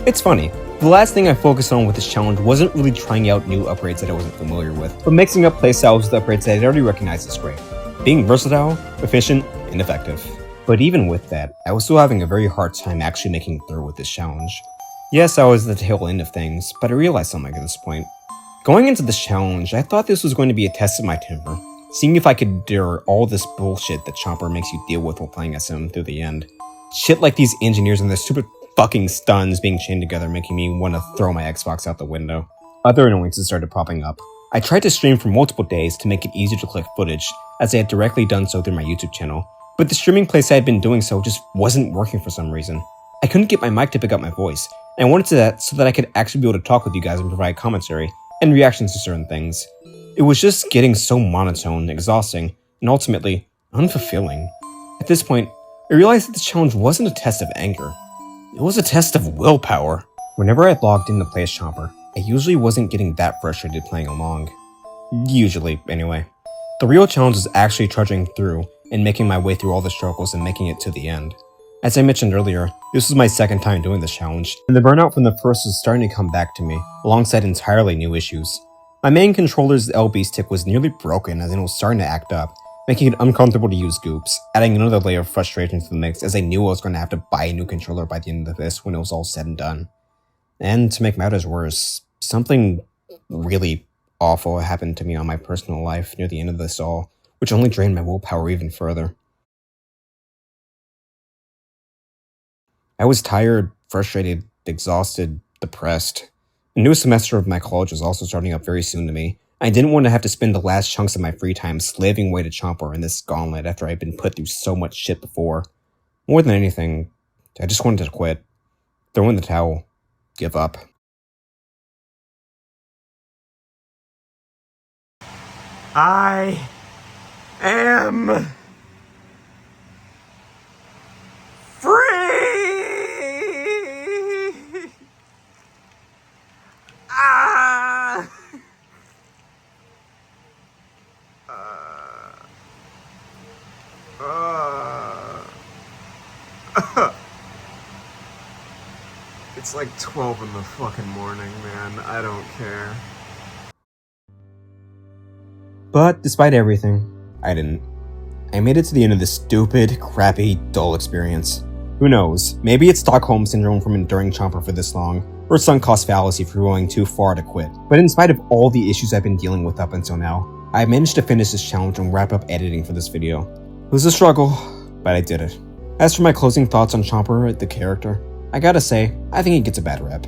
It's funny, the last thing I focused on with this challenge wasn't really trying out new upgrades that I wasn't familiar with, but mixing up playstyles with upgrades that I'd already recognized as great. Being versatile, efficient, and effective. But even with that, I was still having a very hard time actually making it through with this challenge. Yes, I was at the tail end of things, but I realized something at this point. Going into this challenge, I thought this was going to be a test of my temper, seeing if I could endure all this bullshit that Chomper makes you deal with while playing as him through the end. Shit like these engineers and their stupid fucking stuns being chained together making me want to throw my Xbox out the window. Other annoyances started popping up. I tried to stream for multiple days to make it easier to collect footage, as I had directly done so through my YouTube channel, but the streaming place I had been doing so just wasn't working for some reason. I couldn't get my mic to pick up my voice, and I wanted that so that I could actually be able to talk with you guys and provide commentary and reactions to certain things. It was just getting so monotone, exhausting, and ultimately unfulfilling. At this point, I realized that this challenge wasn't a test of anger. It was a test of willpower. Whenever I logged in to play as Chomper, I usually wasn't getting that frustrated playing along. Usually, anyway. The real challenge was actually trudging through and making my way through all the struggles and making it to the end. As I mentioned earlier, this was my second time doing this challenge, and the burnout from the first was starting to come back to me, alongside entirely new issues. My main controller's LB stick was nearly broken as it was starting to act up, making it uncomfortable to use goops, adding another layer of frustration to the mix as I knew I was going to have to buy a new controller by the end of this when it was all said and done. And to make matters worse, something really awful happened to me on my personal life near the end of this all, which only drained my willpower even further. I was tired, frustrated, exhausted, depressed. A new semester of my college was also starting up very soon to me. I didn't want to have to spend the last chunks of my free time slaving away to Chomper in this Gauntlet after I'd been put through so much shit before. More than anything, I just wanted to quit. Throw in the towel. Give up. I am free! It's like 12 in the fucking morning, man. I don't care. But despite everything, I didn't. I made it to the end of this stupid, crappy, dull experience. Who knows, maybe it's Stockholm Syndrome from enduring Chomper for this long, or sunk cost fallacy for going too far to quit. But in spite of all the issues I've been dealing with up until now, I managed to finish this challenge and wrap up editing for this video. It was a struggle, but I did it. As for my closing thoughts on Chomper, the character, I gotta say, I think he gets a bad rep.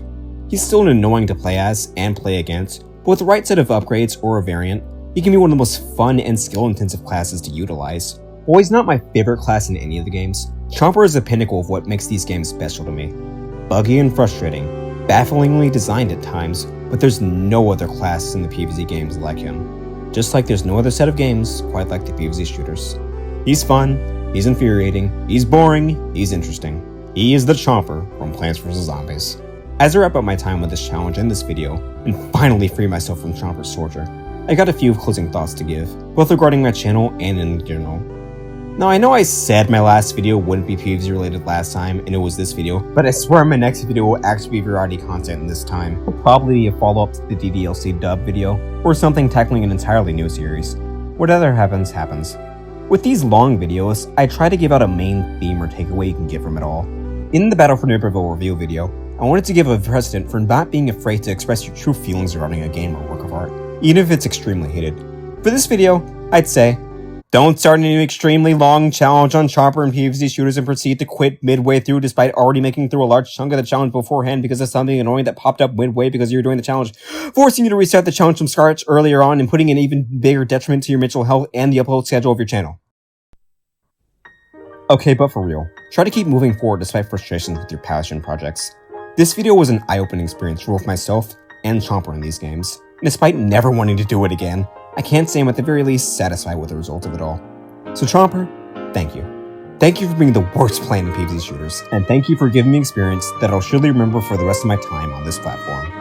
He's still annoying to play as and play against, but with the right set of upgrades or a variant, he can be one of the most fun and skill-intensive classes to utilize. While he's not my favorite class in any of the games, Chomper is the pinnacle of what makes these games special to me. Buggy and frustrating, bafflingly designed at times, but there's no other class in the PvZ games like him. Just like there's no other set of games quite like the PvZ Shooters. He's fun, he's infuriating, he's boring, he's interesting. He is the Chomper from Plants vs. Zombies. As I wrap up my time with this challenge and this video, and finally free myself from Chomper's torture, I got a few closing thoughts to give, both regarding my channel and in general. Now I know I said my last video wouldn't be PvZ related last time, and it was this video, but I swear my next video will actually be variety content this time. It'll probably be a follow-up to the DDLC dub video, or something tackling an entirely new series. Whatever happens, happens. With these long videos, I try to give out a main theme or takeaway you can get from it all. In the Battle for Naperville review video, I wanted to give a precedent for not being afraid to express your true feelings regarding a game or work of art, even if it's extremely hated. For this video, I'd say, don't start an extremely long challenge on Chomper and PvZ Shooters and proceed to quit midway through despite already making through a large chunk of the challenge beforehand because of something annoying that popped up midway because you were doing the challenge, forcing you to restart the challenge from scratch earlier on and putting an even bigger detriment to your mental health and the upload schedule of your channel. Okay, but for real, try to keep moving forward despite frustrations with your passion projects. This video was an eye-opening experience for both myself and Chomper in these games. And despite never wanting to do it again, I can't say I'm at the very least satisfied with the result of it all. So Chomper, thank you. Thank you for being the worst player in PvZ Shooters, and thank you for giving me experience that I'll surely remember for the rest of my time on this platform.